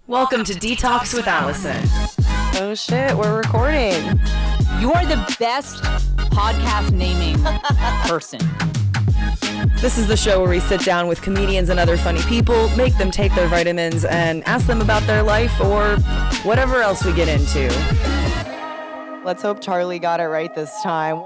Welcome to DeTalks with Allison. Oh shit, we're recording. You are the best podcast naming person. This is the show where we sit down with comedians and other funny people, make them take their vitamins, and ask them about their life or whatever else we get into. Let's hope Charlie got it right this time.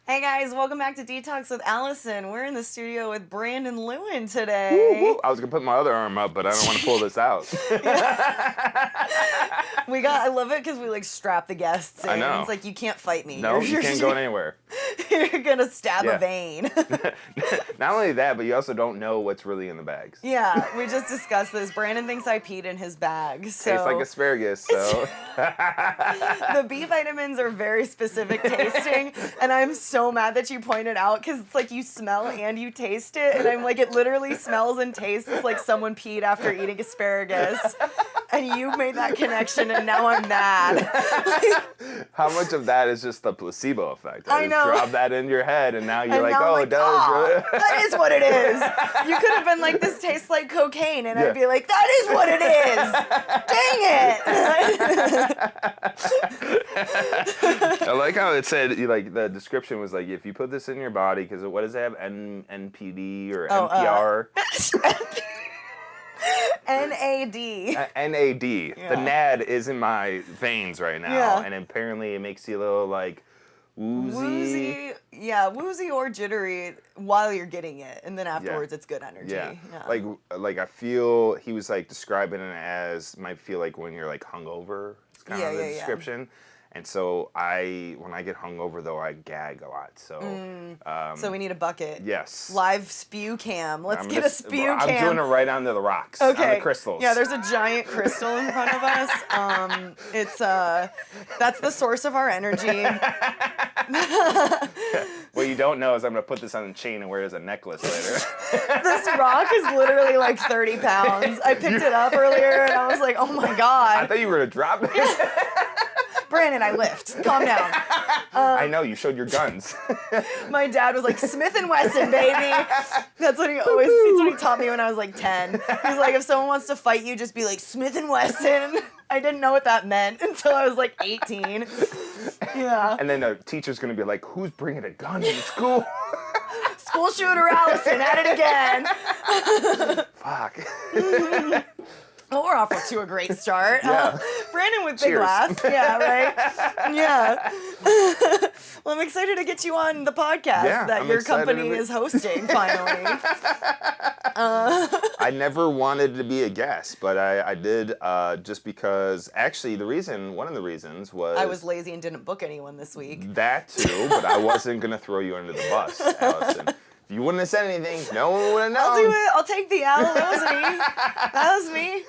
Hey guys, welcome back to DeTalks with Allison. We're in the studio with Brandon Lewin today. Woo, woo. I was gonna put my other arm up, but I don't want to pull this out. I love it because we like strap the guests in. I know. It's like you can't fight me. No, you can't go anywhere. You're gonna stab a vein. Not only that, but you also don't know what's really in the bags. Yeah, we just discussed this. Brandon thinks I peed in his bag. So Tastes like asparagus, so. The B vitamins are very specific tasting, and I'm so mad that you pointed out because it's like you smell and you taste it, and I'm like, it literally smells and tastes like someone peed after eating asparagus, and you made that connection, and now I'm mad. How much of that is just the placebo effect? I know. Drop that in your head, and now you're And like, now I'm oh, like, it does. Really? that is what it is. You could have been like, this tastes like cocaine, and I'd be like, that is what it is. Dang it. I like how it said, like, the description was like, if you put this in your body, because what does it have? NPD or NPR? NAD. NAD. Yeah. The NAD is in my veins right now, and apparently it makes you a little like woozy. Woozy or jittery while you're getting it, and then afterwards it's good energy. Yeah. Like I feel he was like describing it as might feel like when you're like hungover. It's kind of the description. And so when I get hungover though, I gag a lot. So So we need a bucket. Yes. Live spew cam. Let's get a spew cam. I'm doing it right onto the rocks. Okay. On the crystals. Yeah, there's a giant crystal in front of us. It's that's the source of our energy. What you don't know is I'm gonna put this on a chain and wear it as a necklace later. This rock is literally like 30 pounds. I picked it up earlier and I was like, oh my God. I thought you were gonna drop it. Brandon, I lift. Calm down. I know, you showed your guns. My dad was like, Smith & Wesson, baby. That's what that's what he taught me when I was like 10. He's like, if someone wants to fight you, just be like, Smith & Wesson. I didn't know what that meant until I was like 18. Yeah. And then the teacher's gonna be like, who's bringing a gun in school? School shooter Allison, at it again. Fuck. Oh, we're off to a great start. Yeah. Brandon with big Cheers. laugh. Yeah, right? Yeah. Well, I'm excited to get you on the podcast that your company is hosting, finally. I never wanted to be a guest, but I did just because, actually, one of the reasons was... I was lazy and didn't book anyone this week. That too, but I wasn't going to throw you under the bus, Allison. If you wouldn't have said anything, no one would have known. I'll do it. I'll take the L. That was me.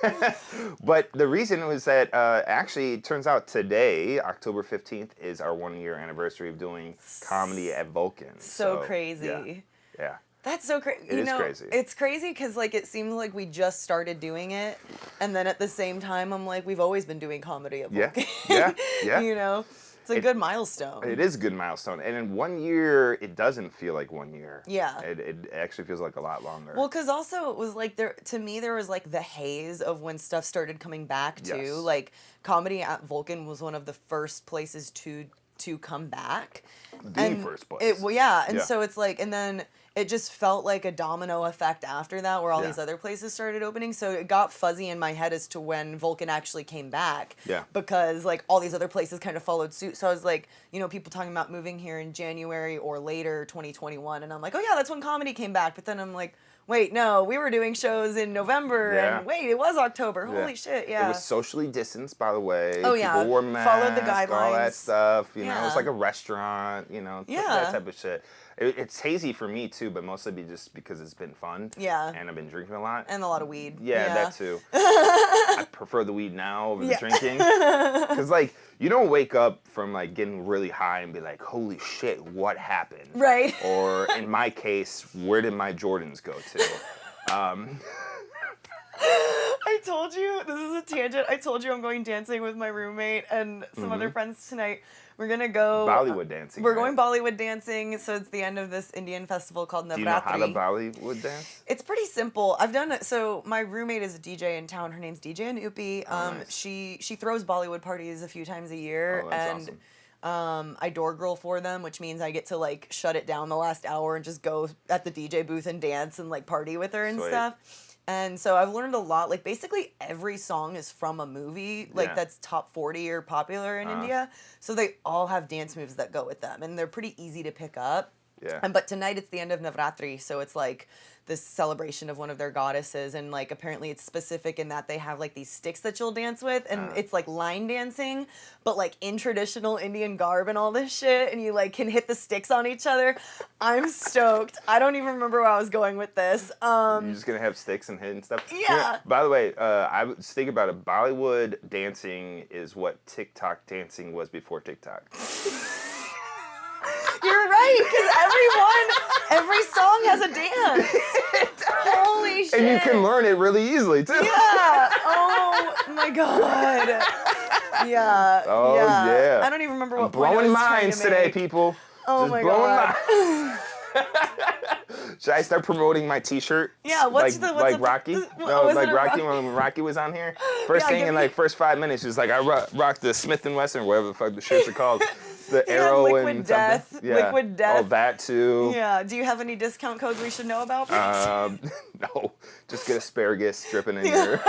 But the reason was that actually it turns out today, October 15th, is our 1-year anniversary of doing comedy at Vulcan. So crazy. Yeah. That's so crazy. It is crazy. It's crazy because like it seems like we just started doing it, and then at the same time I'm like, we've always been doing comedy at Vulcan. Yeah. You know. It's a good milestone. It is a good milestone. And in 1 year, it doesn't feel like 1 year. Yeah. It actually feels like a lot longer. Well, because also it was like, to me, there was like the haze of when stuff started coming back too. Yes. Like comedy at Vulcan was one of the first places to come back. First place. So it's like, and then it just felt like a domino effect after that where all these other places started opening. So it got fuzzy in my head as to when Vulcan actually came back. Yeah. Because like all these other places kind of followed suit. So I was like, people talking about moving here in January or later 2021. And I'm like, oh yeah, that's when comedy came back. But then I'm like, wait, no, we were doing shows in November. Yeah. And wait, it was October. Holy shit, yeah. It was socially distanced, by the way. Oh, yeah. People wore masks, Followed the guidelines. all that stuff. It Yeah. was like a restaurant, that type of shit. It's hazy for me, too, but mostly just because it's been fun. Yeah. And I've been drinking a lot. And a lot of weed. Yeah, that too. I prefer the weed now over the drinking. Because, like, you don't wake up from, like, getting really high and be like, holy shit, what happened? Right. Or, in my case, where did my Jordans go to? I I told you, this is a tangent. I told you I'm going dancing with my roommate and some other friends tonight. We're going to go... Bollywood dancing, We're going Bollywood dancing, so it's the end of this Indian festival called Navratri. Do you know how to Bollywood dance? It's pretty simple. I've done it. So my roommate is a DJ in town. Her name's DJ Anupi. Nice. She throws Bollywood parties a few times a year. Oh, that's awesome. I door girl for them, which means I get to like shut it down the last hour and just go at the DJ booth and dance and like party with her and Sweet. stuff. And so I've learned a lot. Like basically every song is from a movie that's top 40 or popular in India. So they all have dance moves that go with them, and they're pretty easy to pick up. Yeah. But tonight it's the end of Navratri, so it's like this celebration of one of their goddesses, and like apparently it's specific in that they have like these sticks that you'll dance with, and it's like line dancing, but like in traditional Indian garb and all this shit, and you like can hit the sticks on each other. I'm stoked. I don't even remember where I was going with this. You're just gonna have sticks and hit and stuff? Yeah. By the way, I was thinking about it. Bollywood dancing is what TikTok dancing was before TikTok. You're right, because every song has a dance. Holy shit. And you can learn it really easily, too. Yeah. Oh, my God. Yeah. Oh, yeah. I don't even remember what I'm point I blowing was trying minds to today, make. people. Oh, Just my blowing God. minds. Should I start promoting my T-shirt? Yeah, what's Rocky? Rocky when Rocky was on here. First thing in like first 5 minutes, she was like, I rocked the Smith & Wesson, whatever the fuck the shirts are called. The Arrow Liquid and Death. something. Yeah. Liquid Death. Oh, that too. Yeah. Do you have any discount codes we should know about? No. Just get asparagus dripping in your...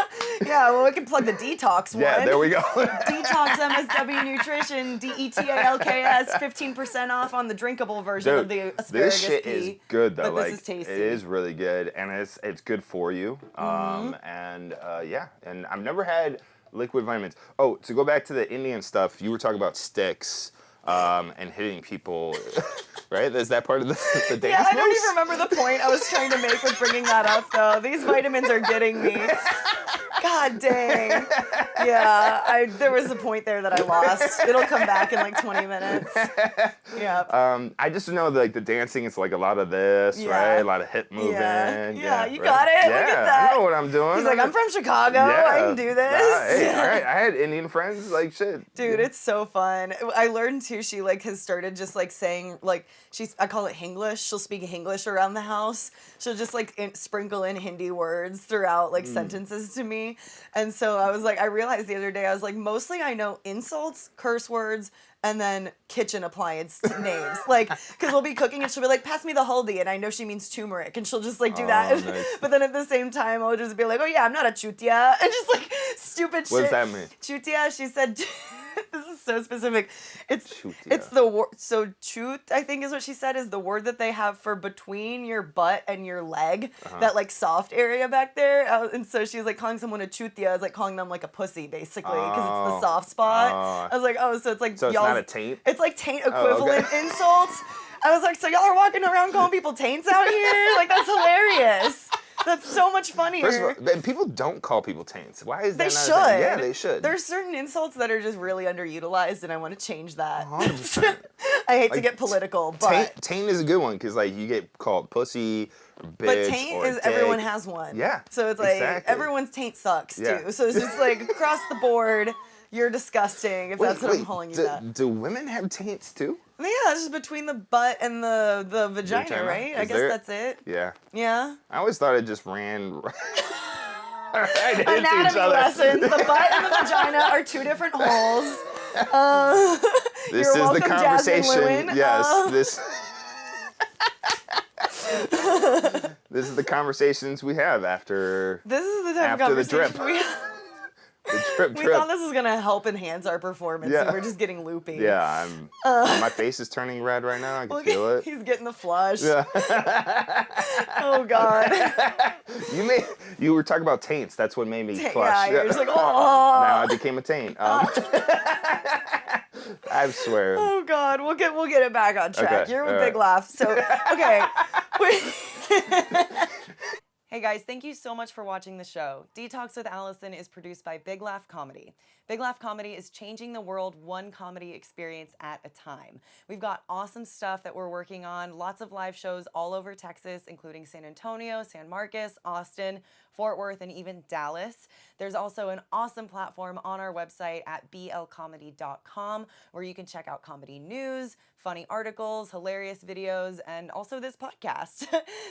Yeah, well, we can plug the DeTalks one. Yeah, there we go. DeTalks MSW Nutrition, DETALKS, 15% off on the drinkable version of the asparagus this shit tea. is good though. But Like this is tasty. it is really good, and it's good for you. And I've never had liquid vitamins. Oh, to go back to the Indian stuff, you were talking about sticks. And hitting people, right? Is that part of the dance Yeah, I don't moves? even remember the point I was trying to make with bringing that up, though. These vitamins are getting me. God dang. Yeah, there was a point there that I lost. It'll come back in like 20 minutes. Yeah. I just know like the dancing is like a lot of this, right? A lot of hip moving. Yeah, you right? got it. Yeah, Look at that. I know what I'm doing. He's like, I'm from Chicago. I can do this. Hey, all right. I had Indian friends, like shit. Dude, it's so fun. I learned too, she like has started just like saying like I call it Hinglish. She'll speak Hinglish around the house. She'll just like sprinkle in Hindi words throughout like sentences to me. And so I realized the other day, I was like, mostly I know insults, curse words, and then kitchen appliance names. Like, because we'll be cooking and she'll be like, pass me the haldi, and I know she means turmeric, and she'll just like do that. Nice. But then at the same time, I'll just be like, oh yeah, I'm not a chutia, and just like stupid shit. What does that mean? Chutia, she said, this is so specific. Chutia. It's the word, so chut, I think is what she said, is the word that they have for between your butt and your leg, that like soft area back there. And so she was like calling someone a chutia, is like calling them like a pussy, basically, because it's the soft spot. I was like, oh, so it's like So it's not a taint? It's like taint equivalent insults. I was like, so y'all are walking around calling people taints out here? Like, that's hilarious. That's so much funnier. First of all, people don't call people taints. Why is that They not should. a thing? Yeah, they should. There's certain insults that are just really underutilized, and I want to change that. 100%. I hate to get political, but Taint is a good one because like you get called pussy or bitch but taint or is dick. everyone has one. Yeah, So it's like exactly. everyone's taint sucks Yeah. too. So it's just like across the board, you're disgusting if that's what I'm calling you that. Do women have taints too? Yeah, it's just between the butt and the vagina, right? I guess that's it. Yeah. Yeah. I always thought it just ran right into each Anatomy other. lessons. The butt and the vagina are two different holes. This You're is welcome, the conversation. Jasmine Lewin. Yes, this is the conversations we have after This is the type of after the conversation drip. we have. the We trip. thought this was gonna help enhance our performance, Yeah. and we're just getting loopy. Yeah, my face is turning red right now. I can Look, feel it. he's getting the flush. Yeah. Oh God. You were talking about taints. That's what made me flush. Yeah, you're just like, oh. Now I became a taint. I swear. Oh God, we'll get it back on track. Okay, You're a all big right. laugh. So okay. Hey guys, thank you so much for watching the show. DeTalks with Allison is produced by Big Laugh Comedy. Big Laugh Comedy is changing the world one comedy experience at a time. We've got awesome stuff that we're working on, lots of live shows all over Texas, including San Antonio, San Marcos, Austin, Fort Worth, and even Dallas. There's also an awesome platform on our website at blcomedy.com where you can check out comedy news, funny articles, hilarious videos, and also this podcast.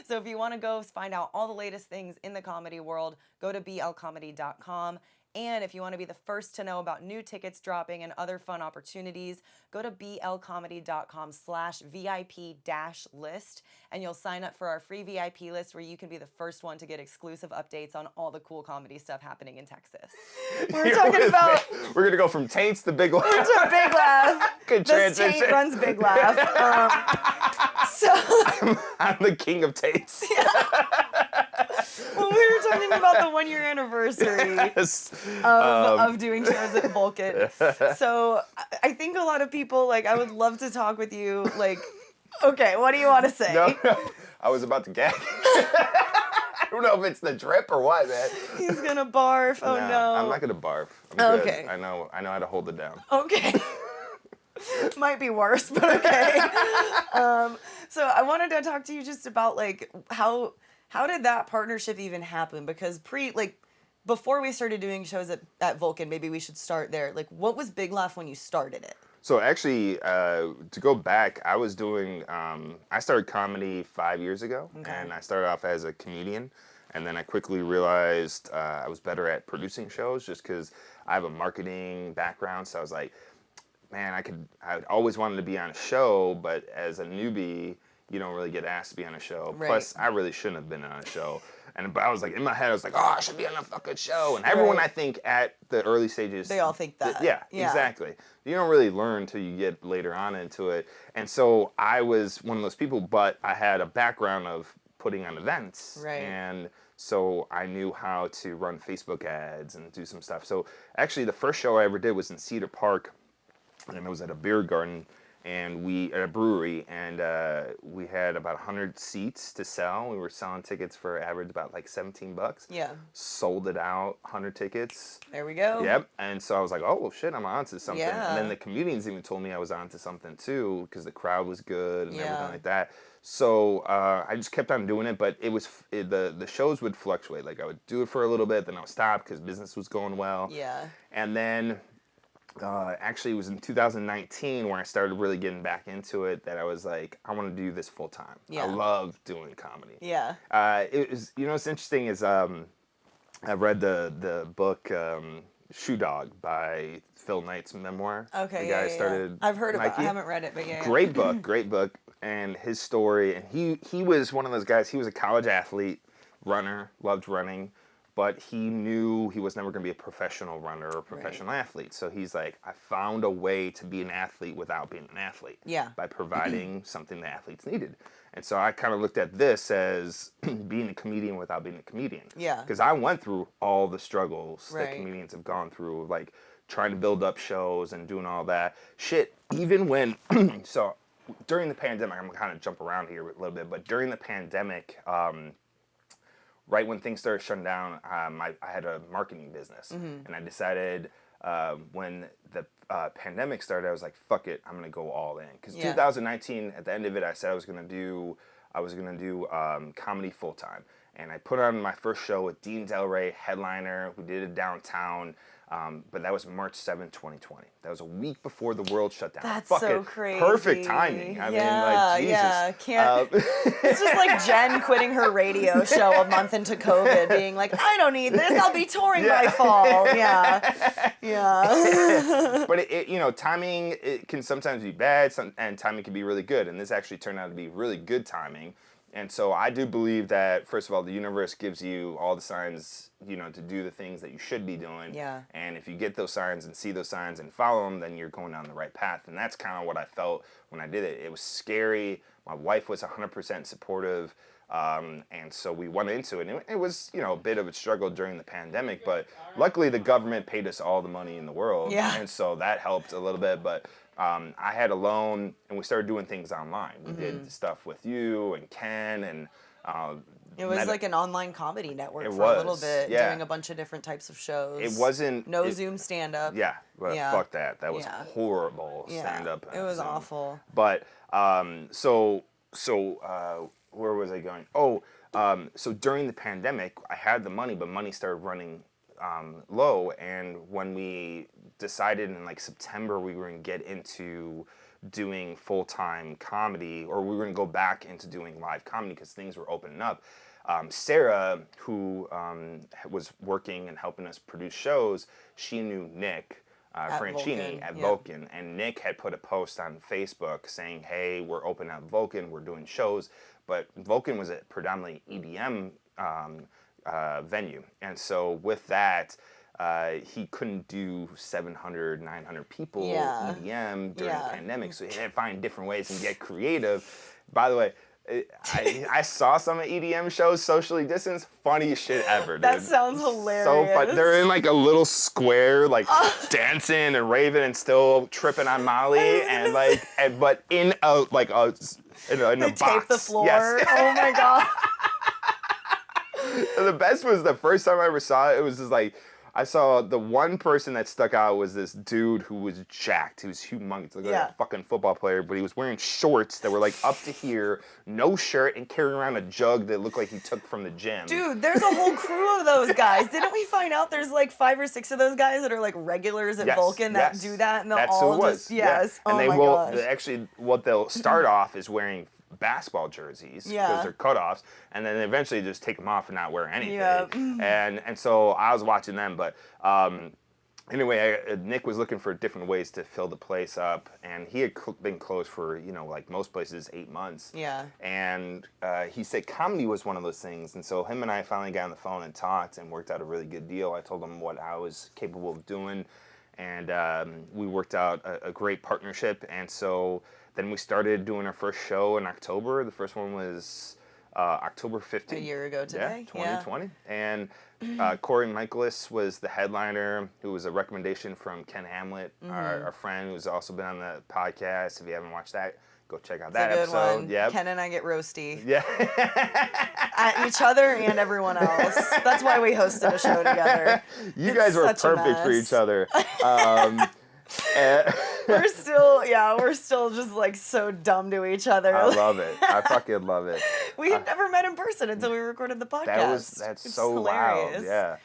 So if you want to go find out all the latest things in the comedy world, go to blcomedy.com. And if you want to be the first to know about new tickets dropping and other fun opportunities, go to blcomedy.com/VIP-list and you'll sign up for our free VIP list where you can be the first one to get exclusive updates on all the cool comedy stuff happening in Texas. We're talking about... We're going to go from Taints to Big Laugh. to Big Laugh. Good transition. Taint runs Big Laugh. I'm the king of Taints. Well, we were talking about the 1-year anniversary of doing shows at Vulcan. So I think a lot of people, like, I would love to talk with you. Like, okay, what do you want to say? No, I was about to gag. I don't know if it's the drip or what, man. He's gonna barf. Oh no. I'm not gonna barf. I'm Okay. Good. I know how to hold it down. Okay. Might be worse, but okay. So I wanted to talk to you just about, like, how did that partnership even happen? Because before we started doing shows at Vulcan, maybe we should start there. Like, what was Big Laugh when you started it? So actually, to go back, I was doing, I started comedy 5 years ago, and I started off as a comedian, and then I quickly realized I was better at producing shows just because I have a marketing background, so I was like, man, I always wanted to be on a show, but as a newbie, you don't really get asked to be on a show. Right. Plus, I really shouldn't have been on a show. But I was like, in my head, I was like, oh, I should be on a fucking show. And everyone, I think, at the early stages... They all think that. Yeah, exactly. You don't really learn until you get later on into it. And so I was one of those people, but I had a background of putting on events. Right. And so I knew how to run Facebook ads and do some stuff. So actually, the first show I ever did was in Cedar Park, and it was at a beer garden. And at a brewery, and we had about 100 seats to sell. We were selling tickets for average about like $17. Yeah. Sold it out, 100 tickets. There we go. Yep. And so I was like, oh, well, shit, I'm onto something. Yeah. And then the comedians even told me I was onto something too, because the crowd was good and everything like that. So I just kept on doing it, but the shows would fluctuate. Like I would do it for a little bit, then I would stop because business was going well. Yeah. And then... actually, it was in 2019 where I started really getting back into it that I was like, I want to do this full time. Yeah. I love doing comedy. Yeah. It was, what's interesting is I read the book Shoe Dog by Phil Knight's memoir. Okay, the guy started I've heard about it. Nike. I haven't read it, but yeah. Great book. And his story, and he was one of those guys, he was a college athlete, runner, loved running, but he knew he was never going to be a professional runner or a professional athlete. So he's like, I found a way to be an athlete without being an athlete. Yeah. By providing something the athletes needed. And so I kind of looked at this as being a comedian without being a comedian. Yeah. Because I went through all the struggles Right. that comedians have gone through, like trying to build up shows and doing all that. Shit, even when, so during the pandemic, I'm going to kind of jump around here a little bit, but during the pandemic, right when things started shutting down, I had a marketing business, and I decided when the pandemic started, I was like, "Fuck it, I'm gonna go all in." Because 2019, at the end of it, I said I was gonna do comedy full time, and I put on my first show with Dean Del Rey, headliner. We did it downtown. But that was March 7, 2020. That was a week before the world shut down. That's Fucking so crazy. Perfect timing. I mean, like, Jesus. Yeah, can't. It's just like Jen quitting her radio show a month into COVID, being like, I don't need this. I'll be touring by fall. Yeah. Yeah. But timing, it can sometimes be bad, and timing can be really good. And this actually turned out to be really good timing. And so I do believe that, first of all, the universe gives you all the signs, to do the things that you should be doing. Yeah. And if you get those signs and see those signs and follow them, then you're going down the right path. And that's kind of what I felt when I did it. It was scary. My wife was 100% supportive. And so we went into it. And it was, a bit of a struggle during the pandemic. But luckily, the government paid us all the money in the world. Yeah. And so that helped a little bit. But I had a loan, and we started doing things online. We did stuff with you and Ken, and It was like an online comedy network It for a little was, bit, yeah. doing a bunch of different types of shows. It wasn't... Zoom stand-up. Yeah, well, Yeah. Fuck that. That was Yeah. horrible Yeah, stand-up. it was Zoom. awful. But, where was I going? So during the pandemic, I had the money, but money started running low. And when we decided in like September we were going to get into doing full-time comedy, or we were going to go back into doing live comedy because things were opening up, Sarah, who was working and helping us produce shows, she knew Nick Franchini at Vulcan, and Nick had put a post on Facebook saying, hey, we're opening up Vulcan, we're doing shows, but Vulcan was a predominantly EDM venue, and so with that, he couldn't do 700, 900 people EDM during the pandemic, so he had to find different ways and get creative. By the way, I saw some of EDM shows socially distanced. Funniest shit ever, dude. That sounds hilarious. So fun. They're in like a little square, like dancing and raving and still tripping on Molly, and like, but in a box. Tape the floor. Yes. Oh my god. The best was the first time I ever saw it. It was just like, I saw the one person that stuck out was this dude who was jacked. He was humongous, like a fucking football player, but he was wearing shorts that were like up to here, no shirt, and carrying around a jug that looked like he took from the gym. Dude, there's a whole crew of those guys. Didn't we find out there's like 5 or 6 of those guys that are like regulars at Vulcan that do that, and they'll all just And they will actually, what they'll start off is wearing basketball jerseys because they're cutoffs, and then eventually just take them off and not wear anything. And so I was watching them, but anyway, Nick was looking for different ways to fill the place up, and he had been closed for, like most places, 8 months. Yeah. And he said comedy was one of those things, and so him and I finally got on the phone and talked and worked out a really good deal. I told him what I was capable of doing, and we worked out a great partnership, and so then we started doing our first show in October. The first one was October 15th. A year ago today. Yeah, 2020. And Corey Michaelis was the headliner, who was a recommendation from Ken Hamlet, our friend, who's also been on the podcast. If you haven't watched that, go check out that episode. Yep. Ken and I get roasty. Yeah. At each other and everyone else. That's why we hosted a show together. You guys were perfect for each other. We're still just like so dumb to each other. I love it. I fucking love it. We had never met in person until we recorded the podcast. That's it's so hilarious. loud.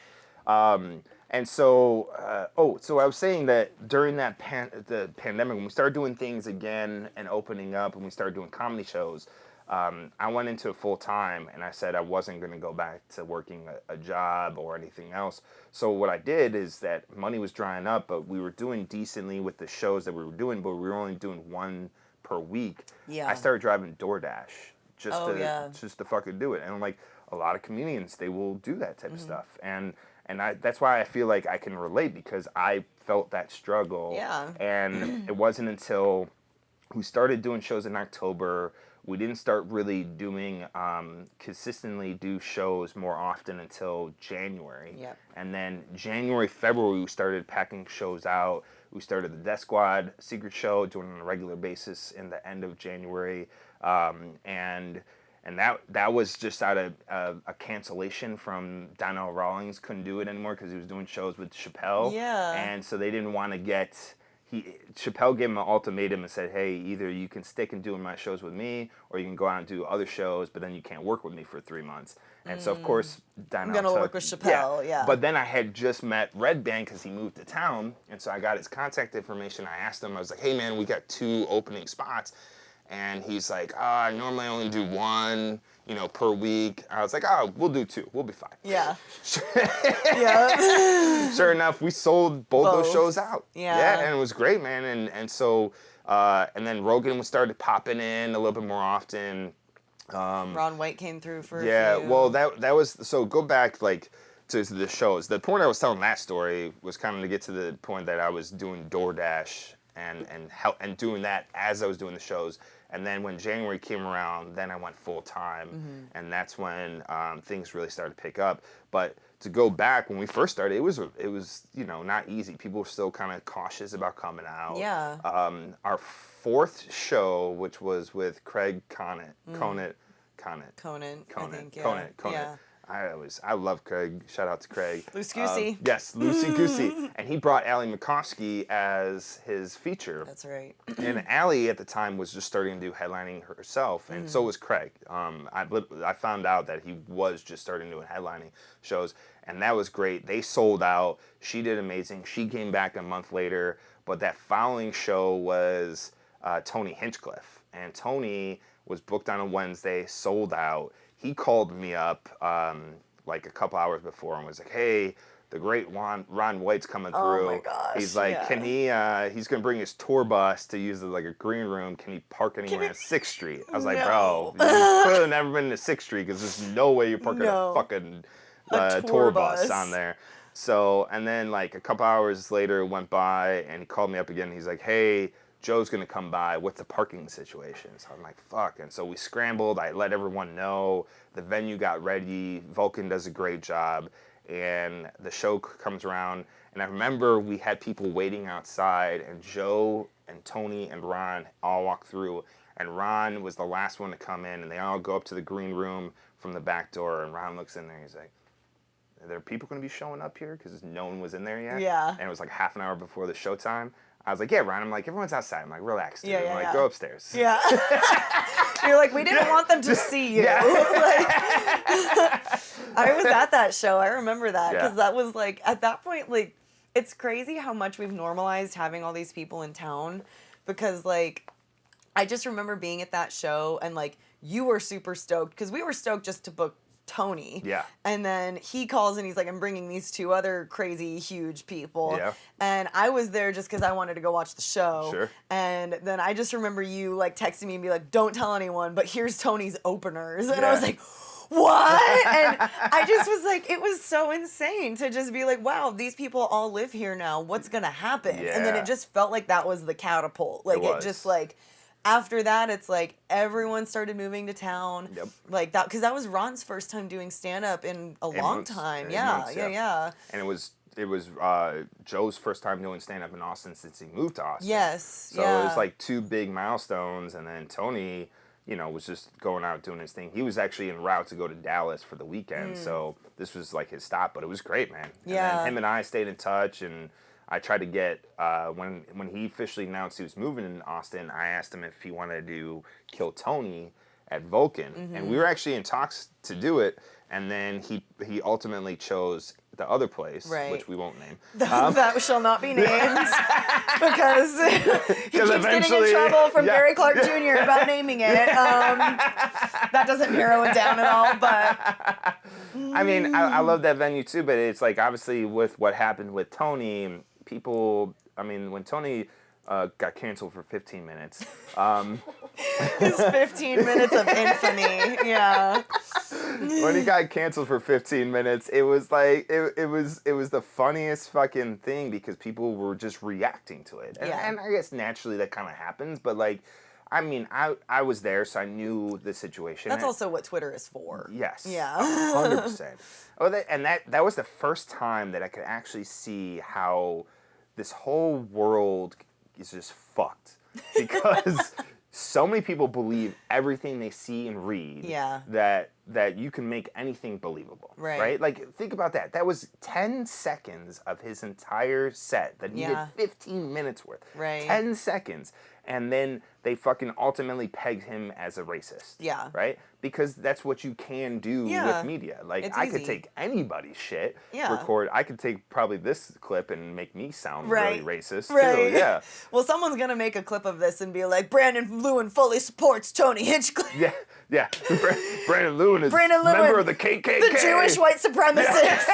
Yeah. And so, so I was saying that during that the pandemic, when we started doing things again and opening up, and we started doing comedy shows, I went into it full time, and I said I wasn't going to go back to working a job or anything else. So what I did is that money was drying up, but we were doing decently with the shows that we were doing, but we were only doing one per week. Yeah. I started driving DoorDash just to fucking do it, and like a lot of comedians, they will do that type of stuff, and that's why I feel like I can relate, because I felt that struggle. Yeah. And it wasn't until we started doing shows in October. We didn't start really doing, consistently do shows more often until January. Yep. And then January, February, we started packing shows out. We started the Death Squad Secret Show, doing it on a regular basis in the end of January. And that was just out of a cancellation from Donnell Rawlings. Couldn't do it anymore because he was doing shows with Chappelle. Yeah. And so they didn't want to get... Chappelle gave him an ultimatum and said, hey, either you can stick and doing my shows with me, or you can go out and do other shows, but then you can't work with me for 3 months. And so, of course, Donnell I'm going to work with Chappelle, yeah. But then I had just met Red Band because he moved to town, and so I got his contact information. I asked him, I was like, hey, man, we got 2 opening spots. And he's like, I normally only do 1, per week. I was like, we'll do 2. We'll be fine. Yeah. Sure enough, we sold both those shows out. Yeah. And it was great, man. And so, and then Rogan started popping in a little bit more often. Ron White came through for a few. Well, that was, so go back, like, to the shows. The point I was telling that story was kind of to get to the point that I was doing DoorDash and doing that as I was doing the shows. And then when January came around, then I went full time, and that's when things really started to pick up. But to go back, when we first started, it was not easy. People were still kind of cautious about coming out. Yeah. Our 4th show, which was with Craig Conant, Conan, I think, yeah. Conan. Yeah. I love Craig. Shout out to Craig. Loose Goosey. Yes, Loosey Goosey. And he brought Allie Makovsky as his feature. That's right. And Allie at the time was just starting to do headlining herself, and so was Craig. I found out that he was just starting to do headlining shows, and that was great. They sold out. She did amazing. She came back a month later, but that following show was Tony Hinchcliffe, and Tony was booked on a Wednesday, sold out. He called me up like a couple hours before and was like, "Hey, the great Ron White's coming through." Oh my gosh. He's like, yeah. "Can he? He's gonna bring his tour bus to use as like a green room. Can he park anywhere at 6th Street?" I was like, No. "Bro, you've clearly never been to 6th Street because there's no way you're parking No. a fucking A tour tour bus bus. on there." So, and then like a couple hours later went by, and he called me up again. He's like, "Hey, Joe's gonna come by. What's the parking situation?" So I'm like, "Fuck!" And so we scrambled. I let everyone know. The venue got ready. Vulcan does a great job, and the show comes around. And I remember we had people waiting outside, and Joe and Tony and Ron all walked through. And Ron was the last one to come in, and they all go up to the green room from the back door. And Ron looks in there, and he's like, "Are there people going to be showing up here?" Because no one was in there yet. Yeah. And it was like half an hour before the showtime. I was like, "Yeah, Ron." I'm like, "Everyone's outside." I'm like, "Relax, dude." I'm like, "Go upstairs." Yeah. You're like, we didn't want them to see you. Yeah. Like, I was at that show. I remember that because Yeah. that was like, at that point, like, it's crazy how much we've normalized having all these people in town because, like, I just remember being at that show and, like, you were super stoked because we were stoked just to book Tony. Yeah. And then he calls and he's like, "I'm bringing these 2 other crazy, huge people." Yeah. And I was there just because I wanted to go watch the show. Sure. And then I just remember you, like, texting me and be like, "Don't tell anyone, but here's Tony's openers." And I was Yeah. like, "What?" And I just was like, it was so insane to just be like, wow, these people all live here now. What's going to happen? And then Yeah. it just felt like that was the catapult. Like, it was. just, like... After that, it's like everyone started moving to town. Yep. Like that, because that was Ron's first time doing stand-up in a long months. time. In Yeah, months, yeah. And it was Joe's first time doing stand-up in Austin since he moved to Austin. Yes. So yeah. it was like 2 big milestones, and then Tony, was just going out doing his thing. He was actually en route to go to Dallas for the weekend, so this was like his stop, but it was great, man. Yeah. And then him and I stayed in touch, and I tried to get, when he officially announced he was moving in Austin, I asked him if he wanted to kill Tony at Vulcan, and we were actually in talks to do it, and then he ultimately chose the other place, Right. which we won't name. That shall not be named because he keeps getting in eventually- trouble from yeah. Gary Clark Jr. about naming it. That doesn't narrow it down at all, but I mean, I love that venue too, but it's like obviously with what happened with Tony, people. I mean, when Tony got canceled for 15 minutes, his 15 minutes of infamy, yeah. when he got canceled for 15 minutes, it was like it was the funniest fucking thing because people were just reacting to it, and I guess naturally that kind of happens, but like. I mean, I was there, so I knew the situation. That's also what Twitter is for. Yes. Yeah. 100%. Oh, that was the first time that I could actually see how this whole world is just fucked. Because so many people believe everything they see and read. Yeah. That you can make anything believable. Right. Like, think about that. That was 10 seconds of his entire set that he did 15 minutes worth. Right. 10 seconds. And then they fucking ultimately pegged him as a racist. Yeah. Right? Because that's what you can do with media. Like, It's I could easy. take anybody's shit, Yeah. record. I could take probably this clip and make me sound Right. really racist, Right. too. Yeah. Well, someone's going to make a clip of this and be like, Brandon Lewin fully supports Tony Hinchcliffe. Yeah. Yeah. Brandon Lewin is Brandon Lewin, member of the KKK. The Jewish white supremacist.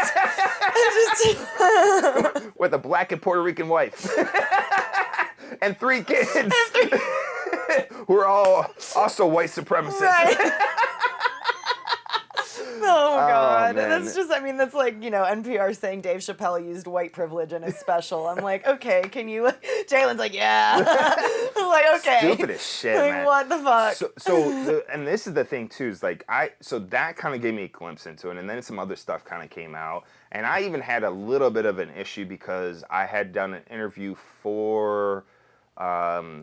With a black and Puerto Rican wife. And 3 kids. Who are all also white supremacists. Right. Oh, God. man. That's just, I mean, that's like, NPR saying Dave Chappelle used white privilege in his special. I'm like, okay, can you, Jalen's like, yeah. I'm like, okay. Stupid as shit, like, man. what the fuck? And this is the thing too, is like so that kind of gave me a glimpse into it, and then some other stuff kind of came out, and I even had a little bit of an issue because I had done an interview for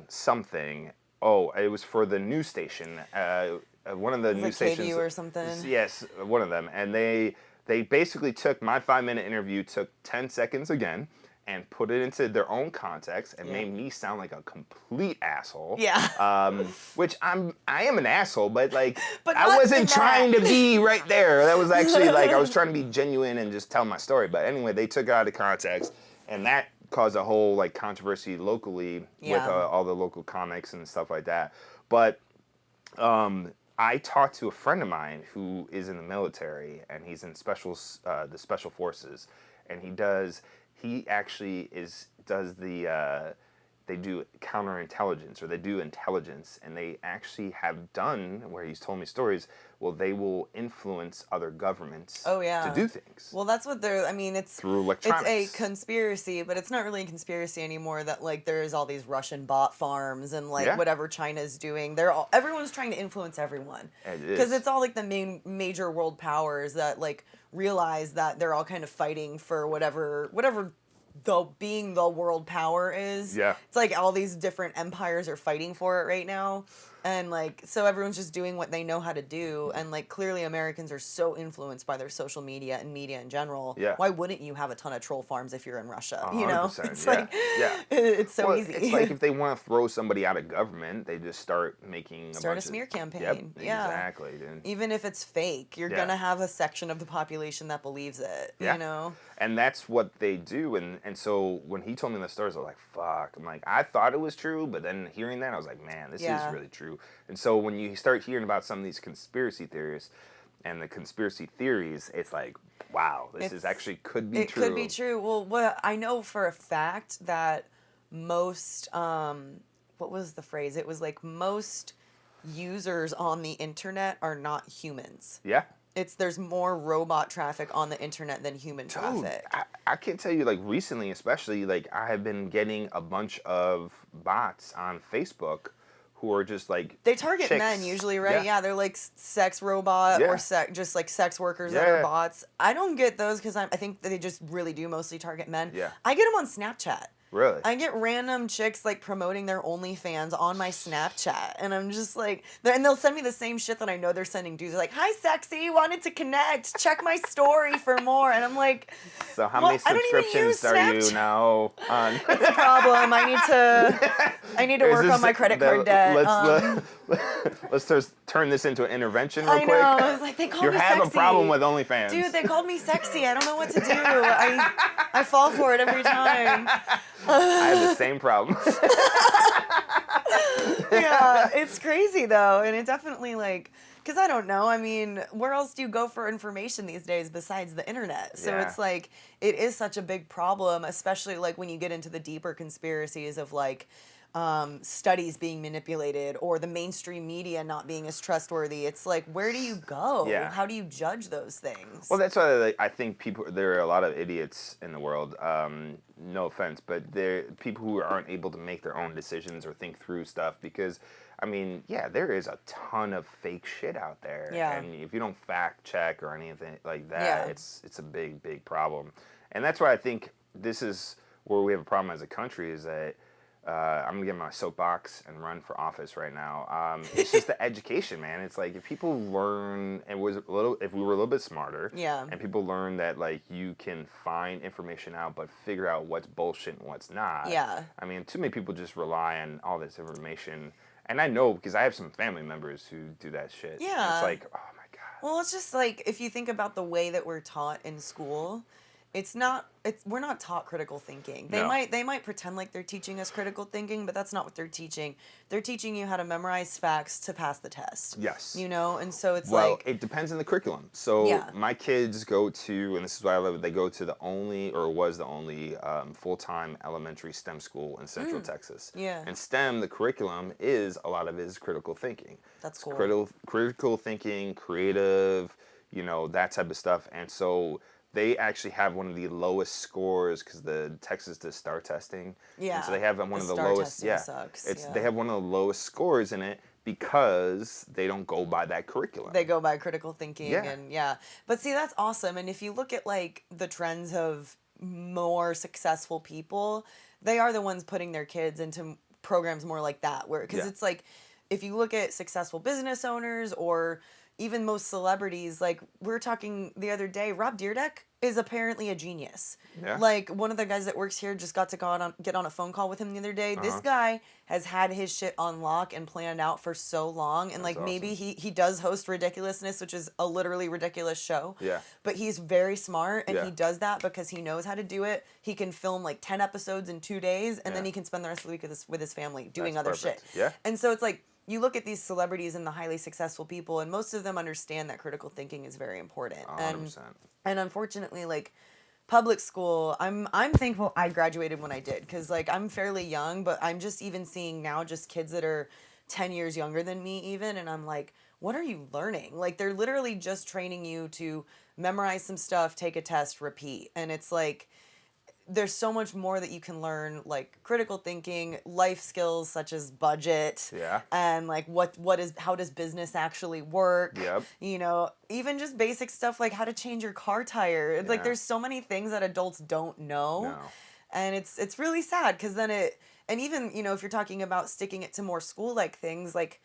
something. Oh, it was for the news station. one of the news like stations. KVU or something. Yes, one of them. And they basically took my 5-minute interview, took 10 seconds again, and put it into their own context and made me sound like a complete asshole. Yeah. Which I am an asshole, but like But I not wasn't in that. trying to be right there. That was actually like I was trying to be genuine and just tell my story. But anyway, they took it out of context, and that caused a whole like controversy locally with all the local comics and stuff like that. But I talked to a friend of mine who is in the military, and he's in the special forces, and he actually does the they do counterintelligence, or they do intelligence, and they actually have done, where he's told me stories, well, they will influence other governments to do things. Well, that's what they're, I mean, it's through electronics. It's a conspiracy, but it's not really a conspiracy anymore that, like, there's all these Russian bot farms and, like, whatever China's doing. Everyone's trying to influence everyone. Because it's all, like, the major world powers that, like, realize that they're all kind of fighting for whatever being the world power is. Yeah. It's like all these different empires are fighting for it right now. And like, so everyone's just doing what they know how to do. And like, clearly Americans are so influenced by their social media and media in general. Yeah. Why wouldn't you have a ton of troll farms if you're in Russia? 100%, You know, it's like, it's so easy. It's like if they want to throw somebody out of government, they just start making a smear campaign. Yep, yeah. Exactly. Dude. Even if it's fake, you're going to have a section of the population that believes it, you know? And that's what they do. And so when he told me the stories, I was like, fuck. I'm like, I thought it was true, but then hearing that, I was like, man, this is really true. And so when you start hearing about some of these conspiracy theories and the conspiracy theories, it's like, wow, this is actually could be true. It could be true. Well, what I know for a fact that most, what was the phrase? It was like most users on the internet are not humans. Yeah. There's more robot traffic on the internet than human traffic. I can tell you, like, recently, especially, like, I have been getting a bunch of bots on Facebook who are just, like, they target chicks. men usually, right? Yeah, they're, like, sex robot or just, like, sex workers that are bots. I don't get those because I think they just really do mostly target men. Yeah. I get them on Snapchat. Really? I get random chicks like promoting their OnlyFans on my Snapchat, and I'm just like, and they'll send me the same shit that I know they're sending dudes. They're like, "Hi, sexy, wanted to connect. Check my story for more." And I'm like, so how many subscriptions are you now on? That's a problem. I need to work on my credit card debt. Let's just turn this into an intervention real quick. I know. I was like, they called me sexy. You have a problem with OnlyFans. Dude, they called me sexy. I don't know what to do. I fall for it every time. I have the same problem. Yeah, it's crazy though, and it definitely like, because I don't know, I mean, where else do you go for information these days besides the internet? So it's like, it is such a big problem, especially like when you get into the deeper conspiracies of like, studies being manipulated or the mainstream media not being as trustworthy. It's like, where do you go? Yeah. How do you judge those things? Well, that's why I think there are a lot of idiots in the world. No offense, but they're people who aren't able to make their own decisions or think through stuff because, I mean, there is a ton of fake shit out there. Yeah. And if you don't fact check or anything like that, it's a big, big problem. And that's why I think this is where we have a problem as a country is that I'm gonna get my soapbox and run for office right now. It's just the education, man. It's like if people learn if we were a little bit smarter, and people learn that like you can find information out, but figure out what's bullshit and what's not. Yeah. I mean, too many people just rely on all this information, and I know because I have some family members who do that shit. Yeah. And it's like, oh my god. Well, it's just like if you think about the way that we're taught in school. We're not taught critical thinking. They might pretend like they're teaching us critical thinking, but that's not what they're teaching. They're teaching you how to memorize facts to pass the test. Yes. You know, and so it's well, it depends on the curriculum. So Yeah. my kids go to, and this is why I love it, they go to the only full-time elementary STEM school in Central Texas. Yeah. And STEM, the curriculum, a lot of it is critical thinking. That's cool. Critical thinking, creative, that type of stuff. And so they actually have one of the lowest scores because the Texas does STAR testing. Yeah. And so they have one of the STAR lowest. testing sucks. They have one of the lowest scores in it because they don't go by that curriculum. They go by critical thinking and But see, that's awesome. And if you look at like the trends of more successful people, they are the ones putting their kids into programs more like that, where because it's like if you look at successful business owners or even most celebrities, like we were talking the other day, Rob Dyrdek is apparently a genius. Yeah. Like one of the guys that works here just got to get on a phone call with him the other day. This guy has had his shit on lock and planned out for so long. And That's like maybe awesome. he does host Ridiculousness, which is a literally ridiculous show. Yeah. But he's very smart and Yeah. he does that because he knows how to do it. He can film like 10 episodes in 2 days and then Yeah. he can spend the rest of the week with his family doing That's other perfect. shit. Yeah. And so it's like, you look at these celebrities and the highly successful people, and most of them understand that critical thinking is very important. 100%. And unfortunately, like public school, I'm thankful I graduated when I did, because like I'm fairly young, but I'm just even seeing now just kids that are 10 years younger than me even, and I'm like, what are you learning? Like they're literally just training you to memorize some stuff, take a test, repeat, and it's like, there's so much more that you can learn, like critical thinking, life skills such as budget, Yeah. and like how does business actually work? Yep. You know, even just basic stuff like how to change your car tire. It's like Yeah. there's so many things that adults don't know. No. And it's really sad because then and even, you know, if you're talking about sticking it to more school-like things, like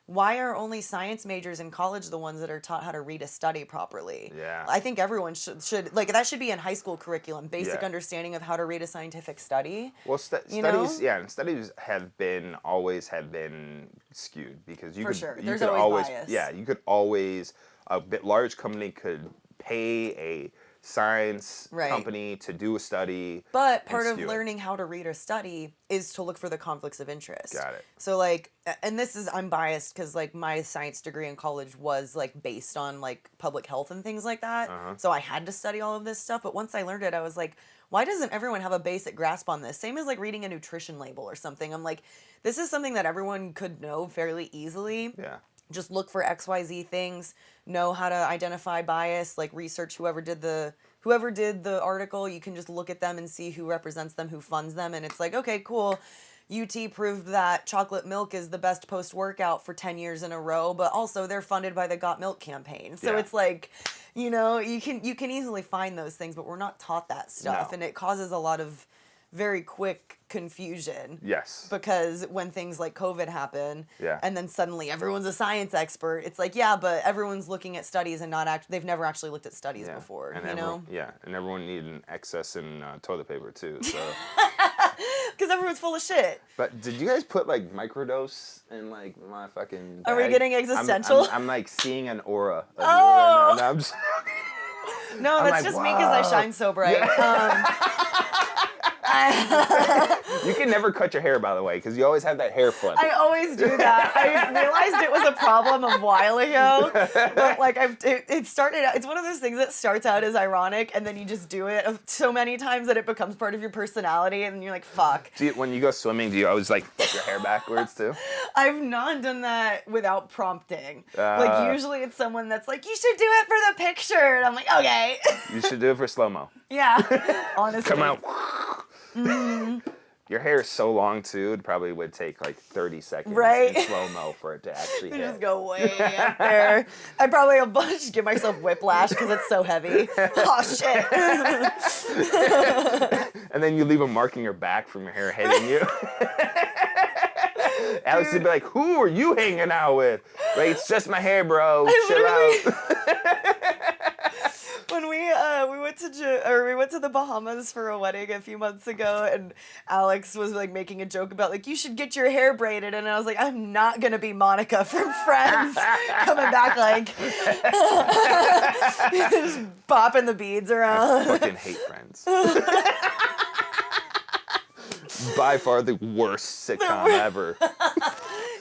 why are only science majors in college the ones that are taught how to read a study properly? Yeah. I think everyone should like that should be in high school curriculum, basic Yeah. understanding of how to read a scientific study. Well, You know? studies, yeah, and studies always have been skewed because you For could, sure. you There's could always always, bias. yeah, you could always, large company could pay a science Right. company to do a study. But part and of skew it. learning how to read a study is to look for the conflicts of interest. Got it. So like, and I'm biased because like my science degree in college was like based on like public health and things like that. So I had to study all of this stuff. But once I learned it, I was like, why doesn't everyone have a basic grasp on this? Same as like reading a nutrition label or something. I'm like, this is something that everyone could know fairly easily. Yeah. Just look for XYZ things, know how to identify bias, like research whoever did the article. You can just look at them and see who represents them, who funds them, and it's like, okay, cool. UT proved that chocolate milk is the best post-workout for 10 years in a row, but also they're funded by the Got Milk campaign. So Yeah. it's like, you know, you can easily find those things, but we're not taught that stuff, No. and it causes a lot of very quick confusion. Yes. Because when things like COVID happen, Yeah. and then suddenly everyone's a science expert, it's like, yeah, but everyone's looking at studies and they've never actually looked at studies Yeah. before, And you everyone, know? Yeah, and everyone needed an excess in toilet paper too. So, Because everyone's full of shit. but did you guys put like microdose in like my fucking? Are we bag? getting existential? I'm like seeing an aura of you Oh. right now, and I'm just, No, I'm that's like, just me because I wow. shine so bright. You can never cut your hair, by the way, because you always have that hair flip. I always do that. I realized it was a problem a while ago, but like it started out. It's one of those things that starts out as ironic, and then you just do it so many times that it becomes part of your personality, and you're like, "Fuck." When you go swimming, do you always like flip your hair backwards too? I've not done that without prompting. Like usually it's someone that's like, "You should do it for the picture," and I'm like, "Okay." You should do it for slow mo. Yeah, honestly. Come out. Your hair is so long too; it probably would take like 30 seconds Right? in slow mo for it to actually You hit. just go way up there. I probably just give myself whiplash because it's so heavy. Oh shit! And then you leave a mark in your back from your hair hitting you. Alex would be like, "Who are you hanging out with?" Like, it's just my hair, bro. Chill out. When we went to the Bahamas for a wedding a few months ago, and Alex was like making a joke about like, you should get your hair braided, and I was like, I'm not gonna be Monica from Friends coming back like just bopping the beads I around. fucking hate Friends. By far the worst sitcom ever.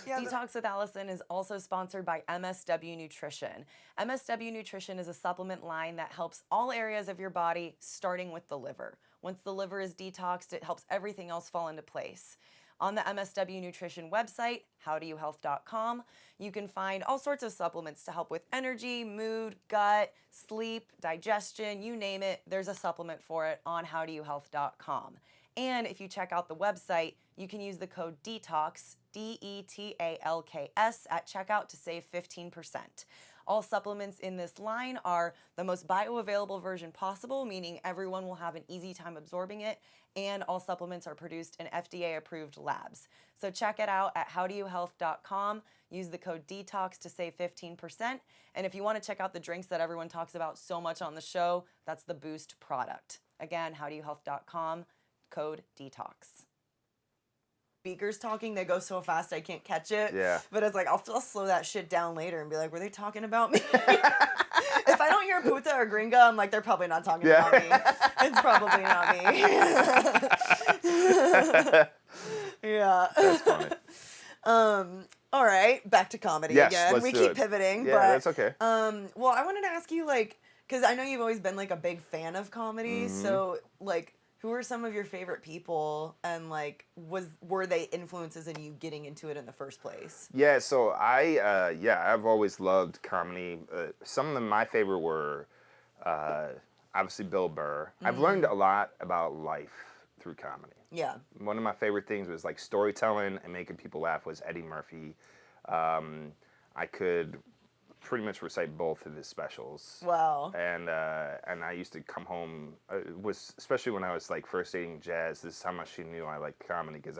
DeTalks with Allison is also sponsored by MSW Nutrition. MSW Nutrition is a supplement line that helps all areas of your body, starting with the liver. Once the liver is detoxed, it helps everything else fall into place. On the MSW Nutrition website, howdoyouhealth.com, you can find all sorts of supplements to help with energy, mood, gut, sleep, digestion, you name it, there's a supplement for it on howdoyouhealth.com. And if you check out the website, you can use the code DETALKS, DETALKS, at checkout to save 15%. All supplements in this line are the most bioavailable version possible, meaning everyone will have an easy time absorbing it, and all supplements are produced in FDA-approved labs. So check it out at howdoyouhealth.com. Use the code DETALKS to save 15%. And if you want to check out the drinks that everyone talks about so much on the show, that's the Boost product. Again, howdoyouhealth.com, code DETALKS. Speakers talking, they go so fast I can't catch it. Yeah. But it's like, I'll slow that shit down later and be like, were they talking about me? If I don't hear puta or gringa, I'm like, they're probably not talking about me. It's probably not me. Yeah. That's funny. All right, back to comedy again. We keep pivoting, yeah, but that's okay. well, I wanted to ask you, like, because I know you've always been like a big fan of comedy, so like, who are some of your favorite people, and like, were they influences in you getting into it in the first place? Yeah, so I've always loved comedy. Some of my favorite were obviously Bill Burr. I've learned a lot about life through comedy. Yeah. One of my favorite things was like storytelling and making people laugh was Eddie Murphy. I could pretty much recite both of his specials. Wow. And I used to come home, especially when I was like first dating Jazz, this is how much she knew I liked comedy, because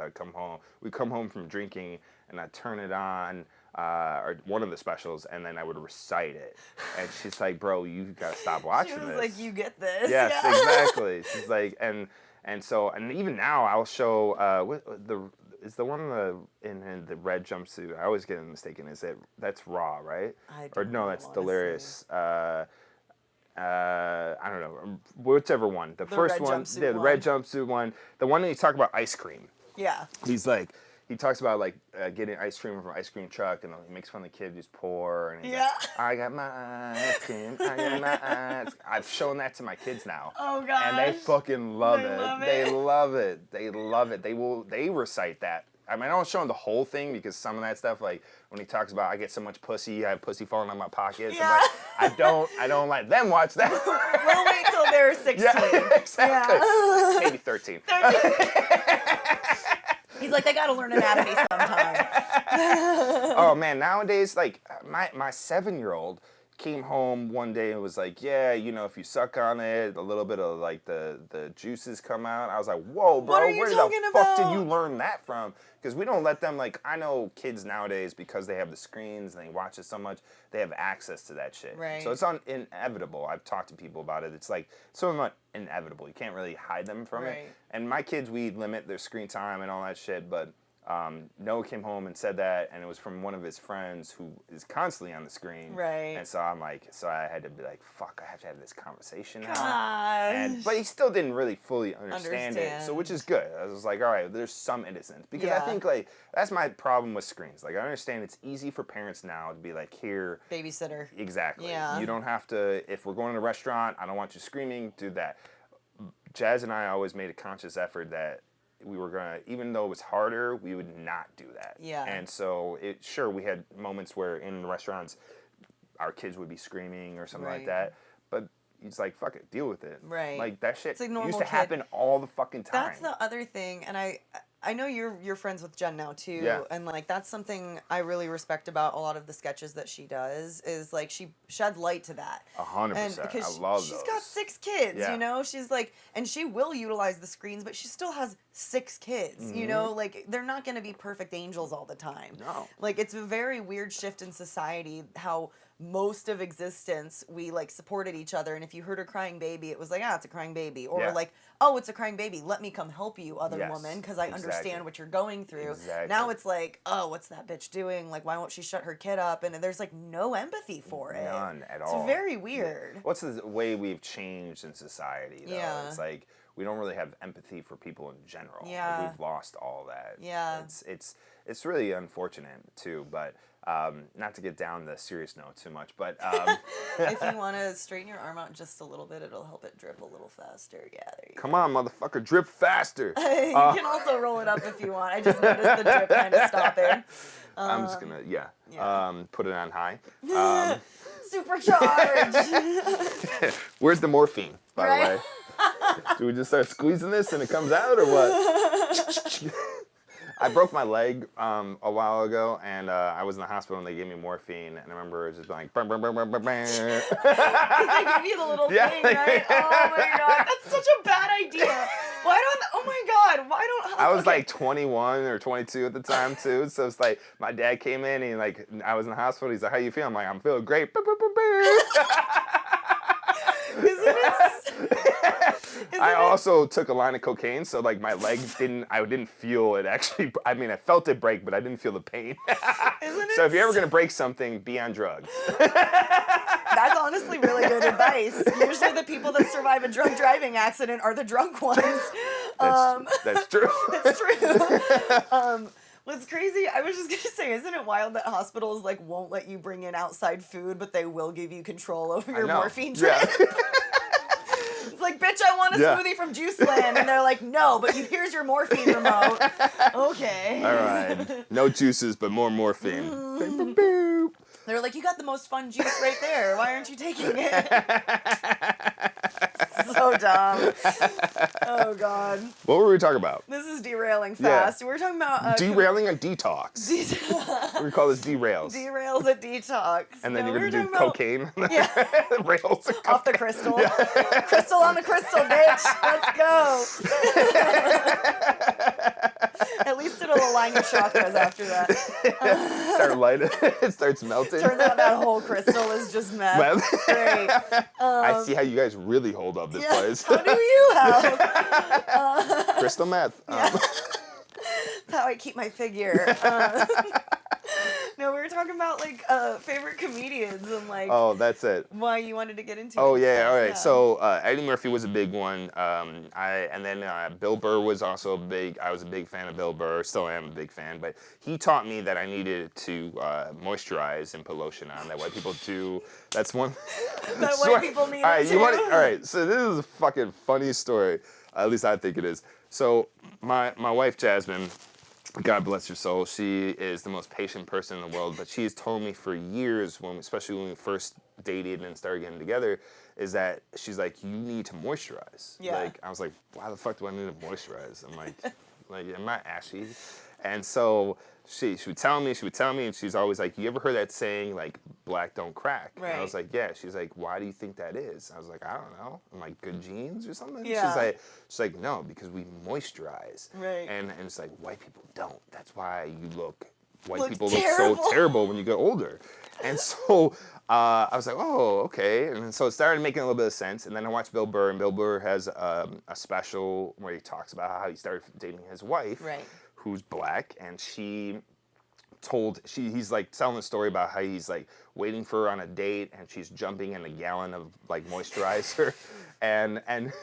we'd come home from drinking and I'd turn it on, or one of the specials, and then I would recite it. And she's like, bro, you gotta stop watching this. She was like, you get this. Yes, yeah. exactly. She's like, and even now I'll show is the one in the red jumpsuit. I always get it mistaken. That's Raw, right? Or no, that's Delirious. I don't know. Whichever one. The first one, the red jumpsuit one. The one that you talk about ice cream. Yeah. He talks about like getting ice cream from an ice cream truck, and he makes fun of the kid who's poor. And he's like, I got my ice cream. I got my ice. I've shown that to my kids now. Oh god. And they fucking love it. They love it. They love it. They recite that. I mean, I don't show them the whole thing, because some of that stuff, like when he talks about I get so much pussy, I have pussy falling out my pockets. Yeah. I'm like, I don't let them watch that. We'll wait till they're 16. Yeah, exactly. Yeah. Maybe 13. He's like, they gotta learn anatomy sometime. Oh man, nowadays, like my 7-year-old came home one day and was like, yeah, if you suck on it, a little bit of like the juices come out. I was like, whoa, bro, where the fuck did you learn that from? Because we don't let them, like, I know kids nowadays, because they have the screens and they watch it so much, they have access to that shit. Right. So it's inevitable. I've talked to people about it. It's like somewhat inevitable. You can't really hide them from it. And my kids, we limit their screen time and all that shit, but Noah came home and said that, and it was from one of his friends who is constantly on the screen. Right. And so I had to be like, fuck, I have to have this conversation now. Gosh. But he still didn't really fully understand it, so which is good. I was like, all right, there's some innocence, because I think like that's my problem with screens. Like, I understand it's easy for parents now to be like, here, babysitter. Exactly. Yeah. You don't have to. If we're going to a restaurant, I don't want you screaming. Do that. Jazz and I always made a conscious effort that we were gonna, even though it was harder, we would not do that. Yeah. And so we had moments where in the restaurants, our kids would be screaming or something like that. But it's like, fuck it, deal with it. Right. Like that shit It's like used to happen all the fucking time. That's the other thing, and I know you're friends with Jen now too, and like that's something I really respect about a lot of the sketches that she does, is like she sheds light to that. 100%. I love those. She's got 6 kids, she's like, and she will utilize the screens, but she still has 6 kids, like they're not going to be perfect angels all the time. No. Like, it's a very weird shift in society how most of existence we like supported each other, and if you heard a crying baby, it was like, it's a crying baby, or like, oh, it's a crying baby, let me come help you, other woman, because I understand what you're going through. Exactly. Now it's like, oh, what's that bitch doing? Like, why won't she shut her kid up? And there's like no empathy for it. None at all. It's very weird. What's the way we've changed in society, though? Yeah. It's like we don't really have empathy for people in general. Yeah. Like, we've lost all that. Yeah. It's really unfortunate too, but not to get down the serious note too much, but if you want to straighten your arm out just a little bit, it'll help it drip a little faster. Yeah, there you go. Come on, motherfucker, drip faster. You can also roll it up if you want. I just noticed the drip kind of stopping. I'm just gonna put it on high. Supercharged. Where's the morphine, by the way? Do we just start squeezing this and it comes out, or what? I broke my leg a while ago, and I was in the hospital, and they gave me morphine, and I remember it was just like, burn, burn, burn, burn, burn, burn. Because they give you the little thing, right? Oh my god, that's such a bad idea. Oh my god, why don't... I was like 21 or 22 at the time, too, so it's like, my dad came in, and like, I was in the hospital, he's like, how you feel? I'm like, I'm feeling great. I also took a line of cocaine, so like my leg I didn't feel it actually. I mean, I felt it break, but I didn't feel the pain. So if you're ever gonna break something, be on drugs. That's honestly really good advice. Usually the people that survive a drunk driving accident are the drunk ones. That's true. That's true. What's crazy, I was just gonna say, isn't it wild that hospitals like won't let you bring in outside food, but they will give you control over your morphine trip? Yeah. It's like, bitch, I want a smoothie from Juice Land. And they're like, no, but here's your morphine remote. Okay. All right. No juices, but more morphine. Mm-hmm. They're like, you got the most fun juice right there. Why aren't you taking it? So dumb. Oh, God. What were we talking about? This is derailing fast. Yeah. We're talking about... derailing a detox. We call this derails. Derails at detox. And then you're going to do cocaine. Yeah. Rails. Off the crystal. Crystal on the crystal, bitch. Let's go. At least it'll align your chakras after that. Start lighting. It starts melting. Turns out that whole crystal is just meth. Great. I see how you guys really hold up this place. How do you help? Crystal meth. That's how I keep my figure. No, we were talking about like favorite comedians and like. Oh, that's it. Why you wanted to get into it. Oh yeah, all right. Yeah. So Eddie Murphy was a big one. And then Bill Burr was also big. I was a big fan of Bill Burr. Still am a big fan. But he taught me that I needed to moisturize and put lotion on. That white people do. That's one. That white people need. All right, all right. So this is a fucking funny story. At least I think it is. So my wife Jasmine. God bless her soul. She is the most patient person in the world, but she's told me for years, especially when we first dated and started getting together, is that she's like, you need to moisturize. Yeah. Like, I was like, why the fuck do I need to moisturize? I'm like, am I ashy? And so she would tell me, and she's always like, you ever heard that saying, like, black don't crack? Right. And I was like, yeah. She's like, why do you think that is? I was like, I don't know. I'm like, good genes or something? Yeah. She's like, no, because we moisturize. Right. And it's like, white people don't. That's why white Look people terrible. look so terrible when you get older. And so I was like, oh, okay. And so it started making a little bit of sense. And then I watched Bill Burr, and Bill Burr has a special where he talks about how he started dating his wife, right, who's black, and he's like telling the story about how he's like waiting for her on a date, and she's jumping in a gallon of like moisturizer, and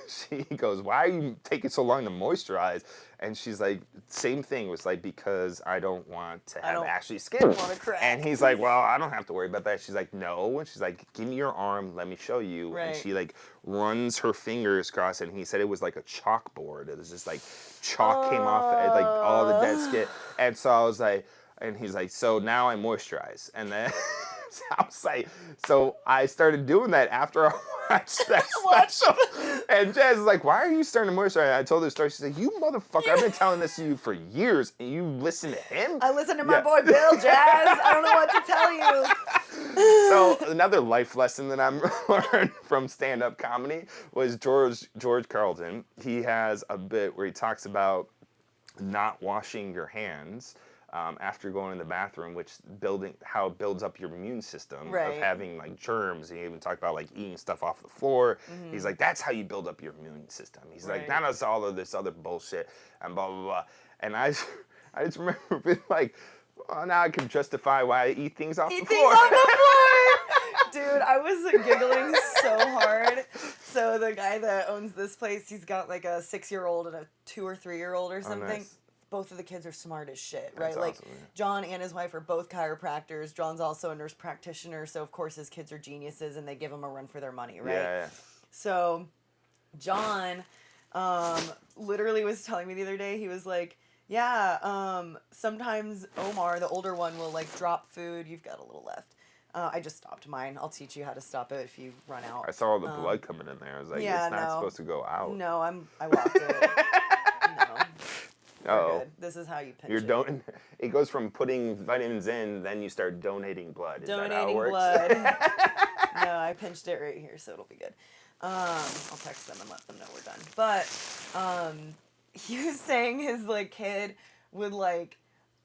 she goes, why are you taking so long to moisturize? And she's like, same thing. It was like, because I don't want to have ashy skin. Want to crack. And he's like, well, I don't have to worry about that. She's like, no. And she's like, give me your arm, let me show you. Right. And she like runs her fingers across it, and he said it was like a chalkboard. It was just like chalk came off like all the dead skin. And so I was like, and he's like, so now I moisturize. And then I was like, so I started doing that after I watched that special. And Jazz is like, why are you starting to moisturize? And I told her the story. She's like, you motherfucker, I've been telling this to you for years, and you listen to him? I listen to my boy Bill, Jazz. I don't know what to tell you. So another life lesson that I'm learned from stand-up comedy was George Carlton. He has a bit where he talks about not washing your hands after going in the bathroom, which how it builds up your immune system right, of having like germs. And he even talked about like eating stuff off the floor. Mm-hmm. He's like, that's how you build up your immune system. He's right, like, not as all of this other bullshit and blah blah blah. And I just remember being like, well, now I can justify why I eat things off the floor. Dude, I was giggling so hard. So the guy that owns this place, he's got like a 6-year-old and a 2 or 3-year-old or something. Nice. Both of the kids are smart as shit, right? That's like awesome, yeah. John and his wife are both chiropractors. John's also a nurse practitioner, so of course his kids are geniuses and they give him a run for their money, right? Yeah. So John literally was telling me the other day, he was like, yeah, sometimes Omar, the older one, will like drop food. You've got a little left. I just stopped mine. I'll teach you how to stop it if you run out. I saw all the blood coming in there. I was like, yeah, it's not supposed to go out. No, I walked it. No. Uh-oh. good. This is how you pinch You're it. don't. It goes from putting vitamins in, then you start donating blood. Is that how it Donating works? blood. No, I pinched it right here, so it'll be good. I'll text them and let them know we're done. But he was saying his like kid would like,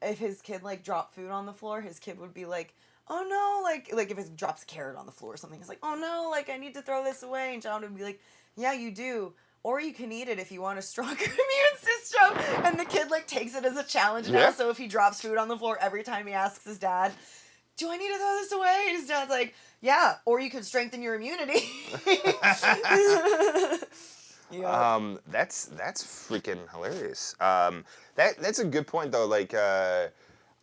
if his kid like dropped food on the floor, his kid would be like, oh no, like if it drops a carrot on the floor or something, he's like, oh no, like I need to throw this away, and John would be like, yeah, you do. Or you can eat it if you want a stronger immune system. And the kid like takes it as a challenge now. Yeah. So if he drops food on the floor every time he asks his dad, do I need to throw this away? And his dad's like, yeah, or you could strengthen your immunity. Yeah. That's freaking hilarious. That's a good point though. Like,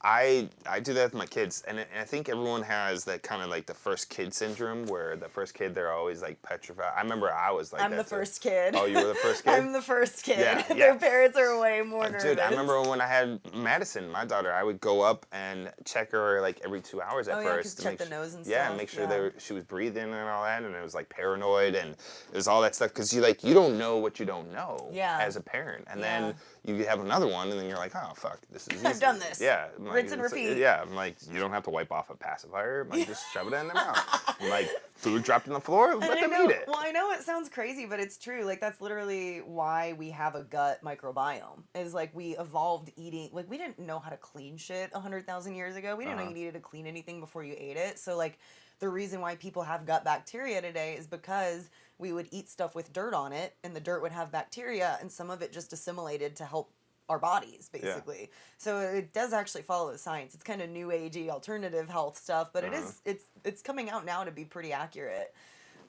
I do that with my kids, and I think everyone has that kind of like the first kid syndrome, where the first kid they're always like petrified. I remember I was like I'm that the too. first kid. Oh, you were the first kid? I'm the first kid. Yeah, Their yeah. parents are way more nervous. Dude, I remember when I had Madison, my daughter, I would go up and check her like every 2 hours at Oh, yeah, 'cause first. check the nose and Yeah, stuff, and make sure yeah. she was breathing and all that, and it was like paranoid and it was all that stuff because you don't know what you don't know Yeah. as a parent. And Yeah. then you have another one and then you're like, oh, fuck, this is easy. I've done this. Yeah. I'm like, Rinse and it's- repeat. Yeah, I'm like, you don't have to wipe off a pacifier. Like, just shove it in their mouth. I'm like, food dropped on the floor, let them eat it. Well, I know it sounds crazy, but it's true. Like, that's literally why we have a gut microbiome. Is like we evolved eating. Like, we didn't know how to clean shit 100,000 years ago. We didn't know you needed to clean anything before you ate it. So, like, the reason why people have gut bacteria today is because we would eat stuff with dirt on it, and the dirt would have bacteria, and some of it just assimilated to help our bodies, basically. So it does actually follow the science. It's kind of new agey alternative health stuff, but it's coming out now to be pretty accurate.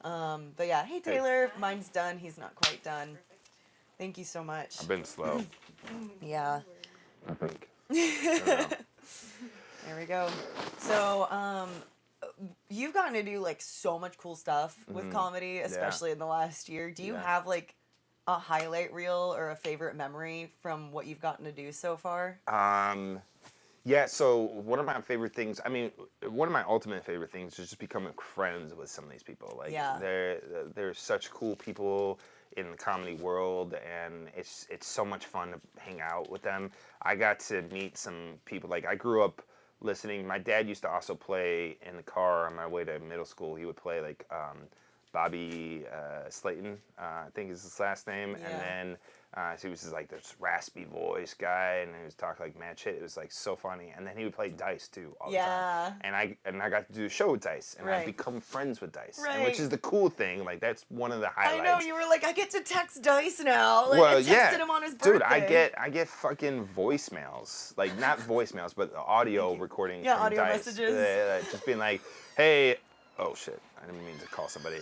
But yeah, hey Taylor, mine's done. He's not quite done. Thank you so much. I've been slow, Yeah. I think. I don't know. There we go. So, you've gotten to do like so much cool stuff with comedy, especially in the last year. Do you Yeah. have like a highlight reel or a favorite memory from what you've gotten to do so far? Yeah, so one of my favorite things, one of my ultimate favorite things is just becoming friends with some of these people. Like, Yeah. they're such cool people in the comedy world, and it's so much fun to hang out with them. I got to meet some people, like, I grew up listening. My dad used to also play in the car on my way to middle school. He would play, like, Bobby Slayton, I think is his last name, Yeah. and then so he was just like this raspy voice guy, and he was talking like mad shit. It was like so funny, and then he would play Dice too all the time. And I got to do a show with Dice, and Right. I've become friends with Dice, and Right. which is the cool thing. Like, that's one of the highlights. I know, you were like, I get to text Dice now. Like, Well, I texted yeah, him on his birthday. dude, I get fucking voicemails, like not voicemails, but the audio recording. Yeah, from audio Dice. messages. Just being like, hey, oh shit, I didn't mean to call somebody.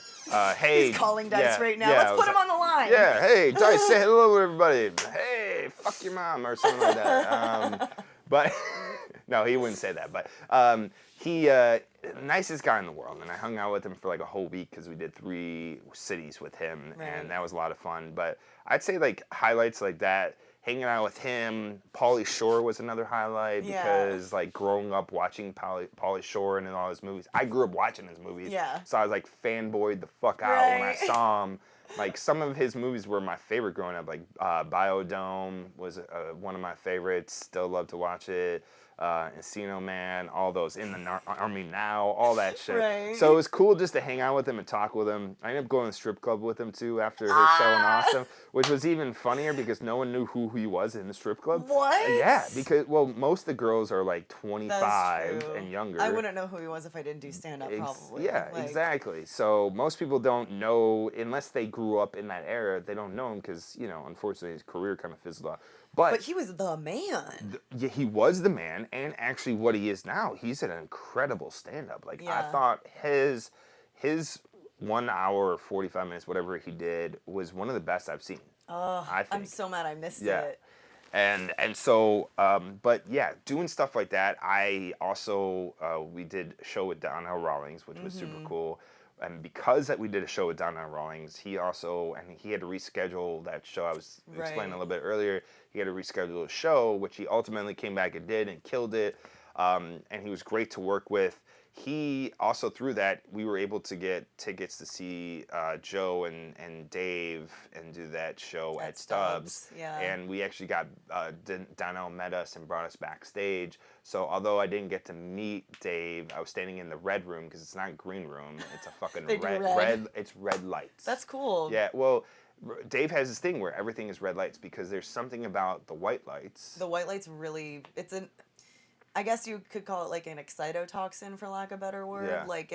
Hey, He's calling Dice yeah, right now. yeah, Let's I put was him like, on the line. Yeah, hey, Dice, say hello to everybody. Hey, fuck your mom, or something like that. But no, he wouldn't say that. But he nicest guy in the world, and I hung out with him for like a whole week because we did 3 cities with him, Right. and that was a lot of fun. But I'd say like highlights like that. Hanging out with him, Pauly Shore was another highlight Yeah. because like growing up watching Pauly Shore and in all his movies, I grew up watching his movies. Yeah. So I was like fanboyed the fuck out when I Right. saw him. Like, some of his movies were my favorite growing up. Like Biodome was one of my favorites. Still love to watch it. Encino Man, all those. In the Army Now, all that shit. Right. So it was cool just to hang out with him and talk with him. I ended up going to the strip club with him too after his show in Austin, which was even funnier because no one knew who he was in the strip club. What? Yeah, because most of the girls are like That's 25 true. and younger. I wouldn't know who he was if I didn't do stand-up, probably. Yeah, Like, exactly. So most people don't know, unless they grew up in that era, they don't know him because, unfortunately his career kind of fizzled out. But he was the man. Yeah, he was the man, and actually what he is now, he's an incredible stand-up. Like, I Yeah. thought his 1 hour or 45 minutes, whatever he did, was one of the best I've seen. Oh, I think. I'm so mad I missed Yeah. it. And so, but yeah, doing stuff like that. I also, we did a show with Donnell Rawlings, which was super cool. And because that we did a show with Donnell Rawlings, he had to reschedule that show. I was explaining a little bit earlier. He had to reschedule a show, which he ultimately came back and did and killed it. And he was great to work with. he also, through that, we were able to get tickets to see Joe and Dave and do that show at Stubbs. Yeah. And we actually got, Donnell met us and brought us backstage. So although I didn't get to meet Dave, I was standing in the red room, because it's not green room, it's a fucking red. It's red lights. That's cool. Yeah, well, Dave has this thing where everything is red lights, because there's something about the white lights. The white lights really, I guess you could call it like an excitotoxin, for lack of a better word. Yeah. Like,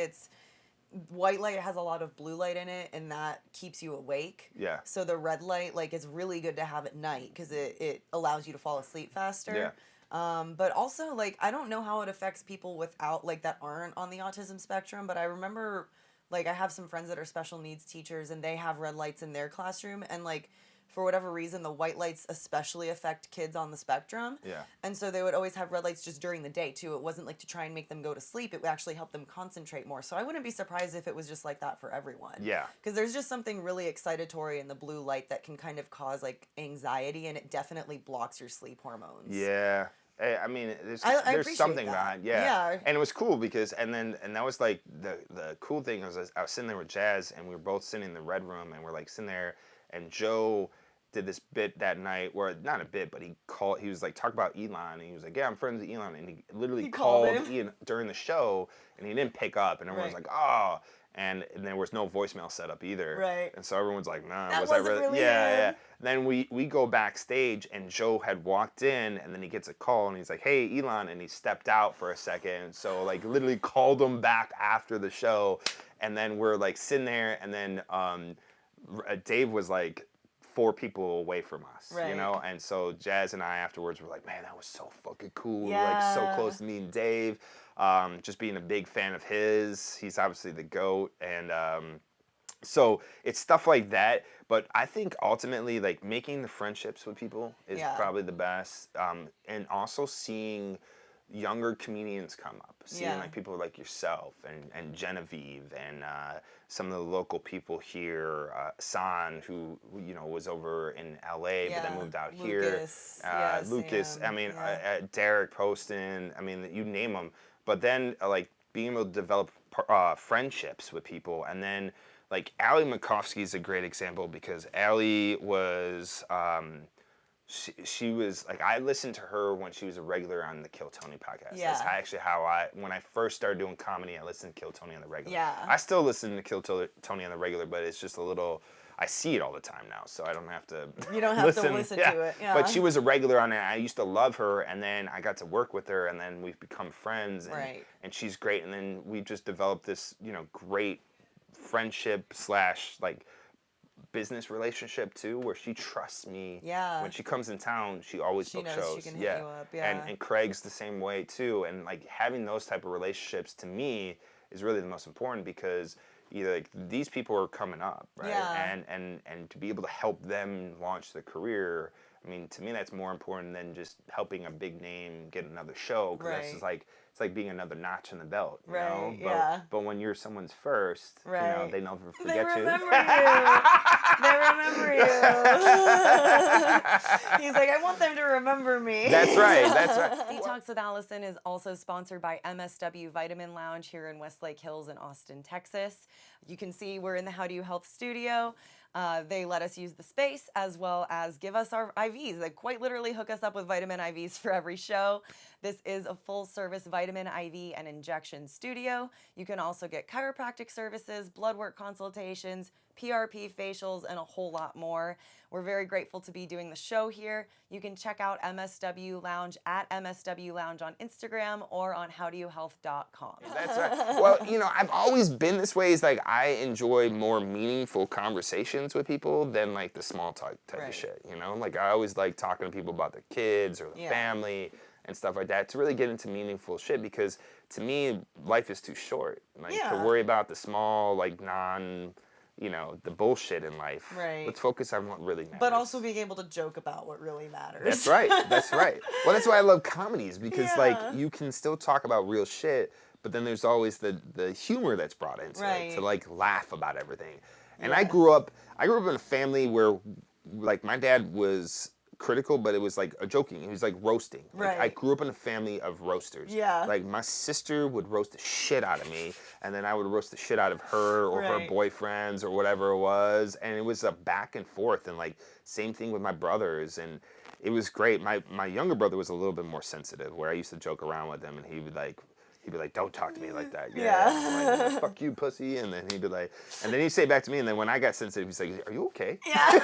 white light has a lot of blue light in it, and that keeps you awake. Yeah. So the red light, like, is really good to have at night, because it allows you to fall asleep faster. Yeah. But also, like, I don't know how it affects people without, like, that aren't on the autism spectrum, but I remember, like, I have some friends that are special needs teachers, and they have red lights in their classroom, and, like, for whatever reason, the white lights especially affect kids on the spectrum. Yeah. And so they would always have red lights just during the day, too. It wasn't, like, to try and make them go to sleep. It would actually help them concentrate more. So I wouldn't be surprised if it was just like that for everyone. Yeah. Because there's just something really excitatory in the blue light that can kind of cause, like, anxiety, and it definitely blocks your sleep hormones. Yeah. I mean, there's appreciate something that. behind, Yeah. And it was cool because, and that was like the cool thing was I was sitting there with Jazz, and we were both sitting in the red room, and we're like sitting there, and Joe did this bit that night, where not a bit, but he was like talking about Elon, and he was like, yeah, I'm friends with Elon, and he literally called Ian during the show, and he didn't pick up, and everyone was like, oh. And there was no voicemail set up either. Right. And so everyone's like, nah, that was wasn't that really? really Yeah. him. Then we go backstage, and Joe had walked in, and then he gets a call, and he's like, hey, Elon, and he stepped out for a second. So, like, literally called him back after the show, and then we're, like, sitting there, and then Dave was, like, 4 people away from us, you know? And so Jazz and I afterwards were like, man, that was so fucking cool. Yeah. We were, like, so close to meeting Dave. Just being a big fan of his. He's obviously the GOAT. And so it's stuff like that. But I think ultimately, like, making the friendships with people is probably the best. And also seeing younger comedians come up. Seeing like people like yourself and Genevieve and some of the local people here. San, who you know was over in LA but then moved out here. Lucas. Sam, I mean, Derek Poston. I mean, you name them. But then like being able to develop friendships with people, and then like Allie Makovsky is a great example because Allie was. She was like, I listened to her when she was a regular on the Kill Tony podcast. Yeah. That's actually how when I first started doing comedy, I listened to Kill Tony on the regular. Yeah. I still listen to Kill Tony on the regular, but it's just a little, I see it all the time now, so I don't have to You don't have to listen to it. Yeah. But she was a regular on it. I used to love her, and then I got to work with her, and then we've become friends, and, and she's great, and then we just developed this, you know, great friendship / like, business relationship too, where she trusts me. Yeah. When she comes in town, she always books shows. She can hit you up. Yeah. And Craig's the same way too. And like having those type of relationships to me is really the most important because either like these people are coming up, right? Yeah. And to be able to help them launch their career, I mean, to me that's more important than just helping a big name get another show. Because that's just like it's like being another notch in the belt, you know? But when you're someone's first, you know, they never forget you. They remember you. He's like, I want them to remember me. That's right. DeTalks with Allison is also sponsored by MSW Vitamin Lounge here in Westlake Hills in Austin, Texas. You can see we're in the How Do You Health studio. They let us use the space as well as give us our IVs. They quite literally hook us up with vitamin IVs for every show. This is a full-service vitamin IV and injection studio. You can also get chiropractic services, blood work consultations, PRP facials, and a whole lot more. We're very grateful to be doing the show here. You can check out MSW Lounge at MSW Lounge on Instagram or on howdoyouhealth.com. That's right. Well, you know, I've always been this way. Is like I enjoy more meaningful conversations with people than like the small talk type of shit. You know, like I always like talking to people about their kids or their family and stuff like that to really get into meaningful shit because to me, life is too short. Like to worry about the small, like you know, the bullshit in life. Right. Let's focus on what really matters. But also being able to joke about what really matters. That's right. That's right. Well, that's why I love comedies because like you can still talk about real shit, but then there's always the humor that's brought into it to like laugh about everything. And I grew up in a family where like my dad was critical, but it was like a joking. It was like roasting. Like, Right. I grew up in a family of roasters. Yeah. Like my sister would roast the shit out of me, and then I would roast the shit out of her or her Right. boyfriends or whatever it was, and it was a back and forth. And like same thing with my brothers, and it was great. My younger brother was a little bit more sensitive, where I used to joke around with him, and he'd be like, "Don't talk to me like that." Yeah. I'm like, "Fuck you, pussy." And then he'd be like, and then he'd say it back to me, and then when I got sensitive, he's like, "Are you okay?" Yeah.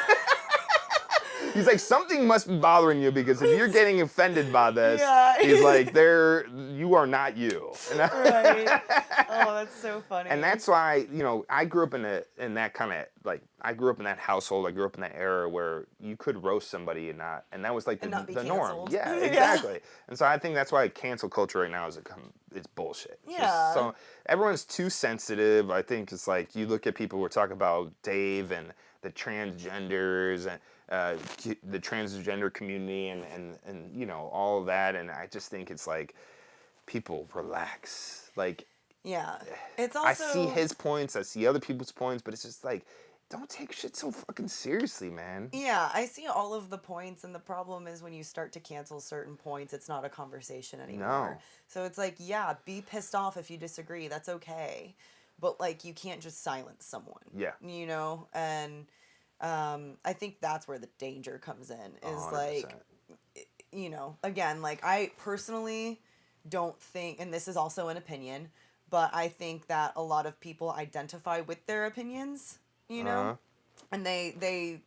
He's like, something must be bothering you, because if you're getting offended by this, Yeah. he's like, you are not you. Right. Oh, that's so funny. And that's why, I grew up in that kind of, like, I grew up in that household. I grew up in that era where you could roast somebody and that was like And not be the norm. canceled. Yeah, Yeah. exactly. And so I think that's why cancel culture right now it's bullshit. It's Yeah. so everyone's too sensitive. I think it's like you look at people we're talking about Dave and the transgenders and the transgender community and all of that, and I just think it's like people relax. Like, yeah. It's also I see his points, I see other people's points, but it's just like, don't take shit so fucking seriously, man. Yeah, I see all of the points, and the problem is when you start to cancel certain points, it's not a conversation anymore. No. So it's like, yeah, be pissed off if you disagree. That's okay. But, like, you can't just silence someone. Yeah. And I think that's where the danger comes in, is 100%. like, again, like, I personally don't think, and this is also an opinion, but I think that a lot of people identify with their opinions, Uh-huh. and the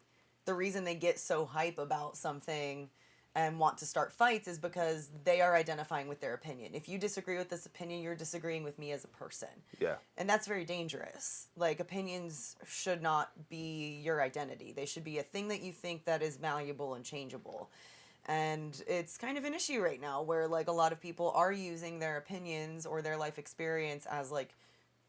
reason they get so hype about something and want to start fights is because they are identifying with their opinion. If you disagree with this opinion, you're disagreeing with me as a person. Yeah. And that's very dangerous. Like, opinions should not be your identity. They should be a thing that you think that is malleable and changeable. And it's kind of an issue right now where, like, a lot of people are using their opinions or their life experience as, like,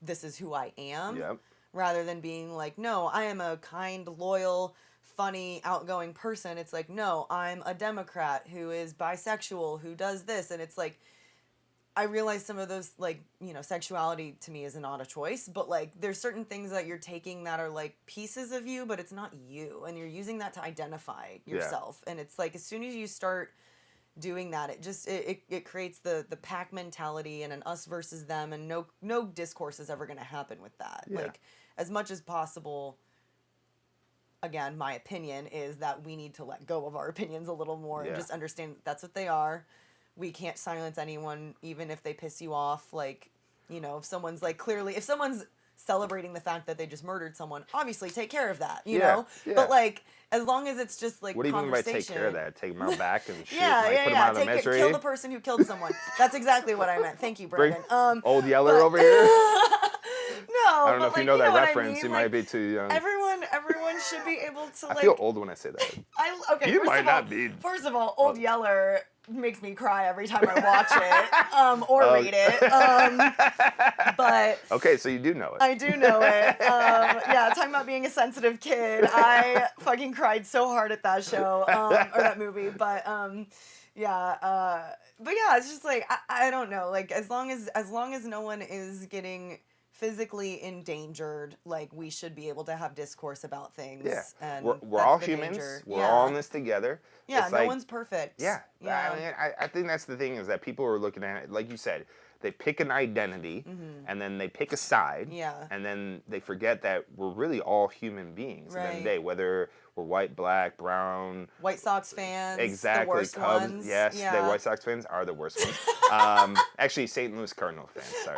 this is who I am. Yep. Rather than being like, no, I am a kind, loyal, funny, outgoing person. It's like, no, I'm a Democrat who is bisexual, who does this. And it's like, I realize some of those, like, sexuality to me is not a choice, but, like, there's certain things that you're taking that are, like, pieces of you, but it's not you. And you're using that to identify yourself. And it's like, as soon as you start doing that, it creates the pack mentality and an us versus them, and no discourse is ever going to happen with that. Yeah. Like, as much as possible, again, my opinion is that we need to let go of our opinions a little more and Yeah. just understand that that's what they are. We can't silence anyone, even if they piss you off. Like, if someone's like, clearly, if someone's celebrating the fact that they just murdered someone, obviously take care of that, you know? Yeah. But, like, as long as it's just, like, What do you mean by conversation. take care of that? Take them out back and shit? Yeah, Like, put them out of the Take misery? kill the person who killed someone. That's exactly what I meant. Thank you, Bring Brandon. Old Yeller over here? No, I don't know if you know that reference. I You mean? might Like, be too young. Everyone should be able to, I like... feel old when I say that. Okay, You first might of all, not be. First of all, Old Yeller makes me cry every time I watch it, or read it. But Okay, so you do know it. I do know it. Yeah, talking about being a sensitive kid, I fucking cried so hard at that show, or that movie. But yeah, it's just like I don't know. Like, as long as no one is getting physically endangered, like, we should be able to have discourse about things. Yeah, And we're that's all the humans. danger. We're all in this together. Yeah, It's no like, one's perfect. Yeah, Yeah. I mean, I think that's the thing, is that people are looking at it, like you said, they pick an identity, and then they pick a side, Yeah. and then they forget that we're really all human beings at the end of the Right. day, whether we're white, black, brown. White Sox fans, Exactly, the worst Cubs. ones. Yes, Yeah. the White Sox fans are the worst ones. Actually, St. Louis Cardinal fans. Sorry,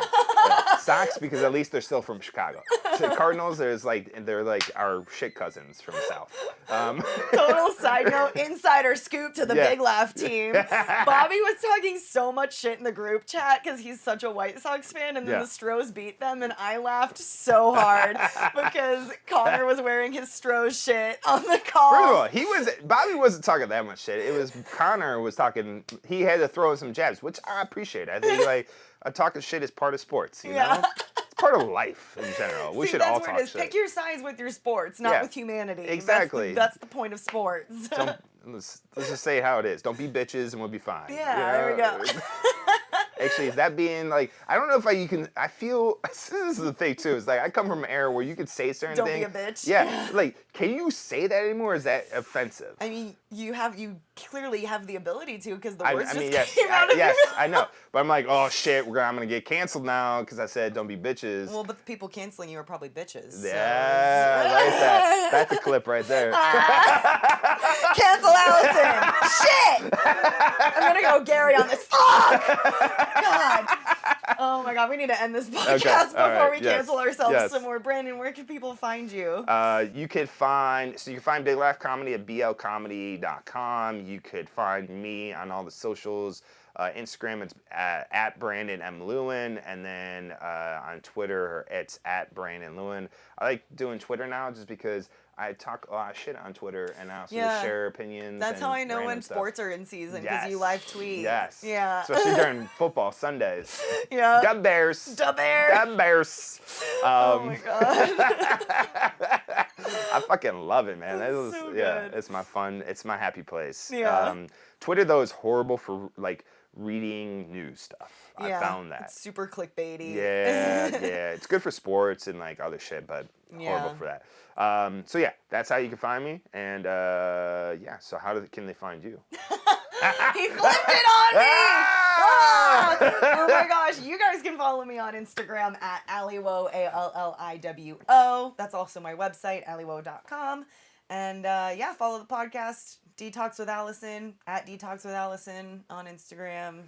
Sox, because at least they're still from Chicago. So Cardinals, they're like our shit cousins from the South. Total side note, insider scoop to the Yeah. Big Laugh team. Bobby was talking so much shit in the group chat because he's such a White Sox fan, and then Yeah. the Stros beat them, and I laughed so hard because Connor was wearing his Stros shit on the call. First of all, Bobby wasn't talking that much shit. It was Connor was talking. He had to throw in some jabs, which I appreciate. I think talking shit is part of sports. You know, it's part of life in general. We should that's all where talk it is. shit. Pick your sides with your sports, not Yeah. with humanity. Exactly. That's the point of sports. Let's just say how it is. Don't be bitches, and we'll be fine. Yeah, there we go. Actually, is that being like, I don't know if I feel, this is the thing too, it's like I come from an era where you could say certain Don't things. be a bitch. Yeah, like, can you say that anymore, or is that offensive? I mean, you clearly have the ability to, because the words just yes, came out of your yes, mouth. I know. But I'm like, oh shit, I'm gonna get canceled now because I said don't be bitches. Well, but the people canceling you are probably bitches. So. Yeah, I like that. That's a clip right there. Cancel Allison. Shit. I'm gonna go Gary on this. Fuck. God. Oh my God, we need to end this podcast before we cancel ourselves some more. Brandon, where can people find you? You can find Big Laugh Comedy at blcomedy.com. You could find me on all the socials. Instagram, it's at Brandon M. Lewin, and then on Twitter, it's at Brandon Lewin. I like doing Twitter now just because I talk a lot of shit on Twitter, and I also just share opinions. That's how I know when stuff. sports are in season, because you live tweet. Yes. Yeah. Especially during football Sundays. Yeah. Go Bears. Da Bears. Go Bears. Oh my God. I fucking love it, man. That's so good. It's my fun. It's my happy place. Yeah. Twitter though is horrible for like reading news stuff. Yeah, I found that. It's super clickbaity. Yeah, yeah. It's good for sports and like other shit, but horrible for that. So yeah, that's how you can find me. And so can they find you? He flipped it on me! Ah! Oh my gosh. You guys can follow me on Instagram at Alliwo, ALLIWO. That's also my website, alliwo.com. And follow the podcast, DeTalks with Allison, at DeTalks with Allison on Instagram.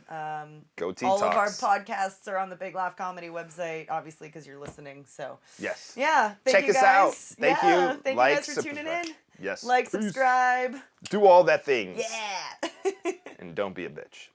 Go DeTalks. All of our podcasts are on the Big Laugh Comedy website, obviously, because you're listening. So yes. Yeah. Check us out. Thank you. Thank Like, you guys for tuning in. Yes. Like, subscribe. Do all that things. Yeah. And don't be a bitch.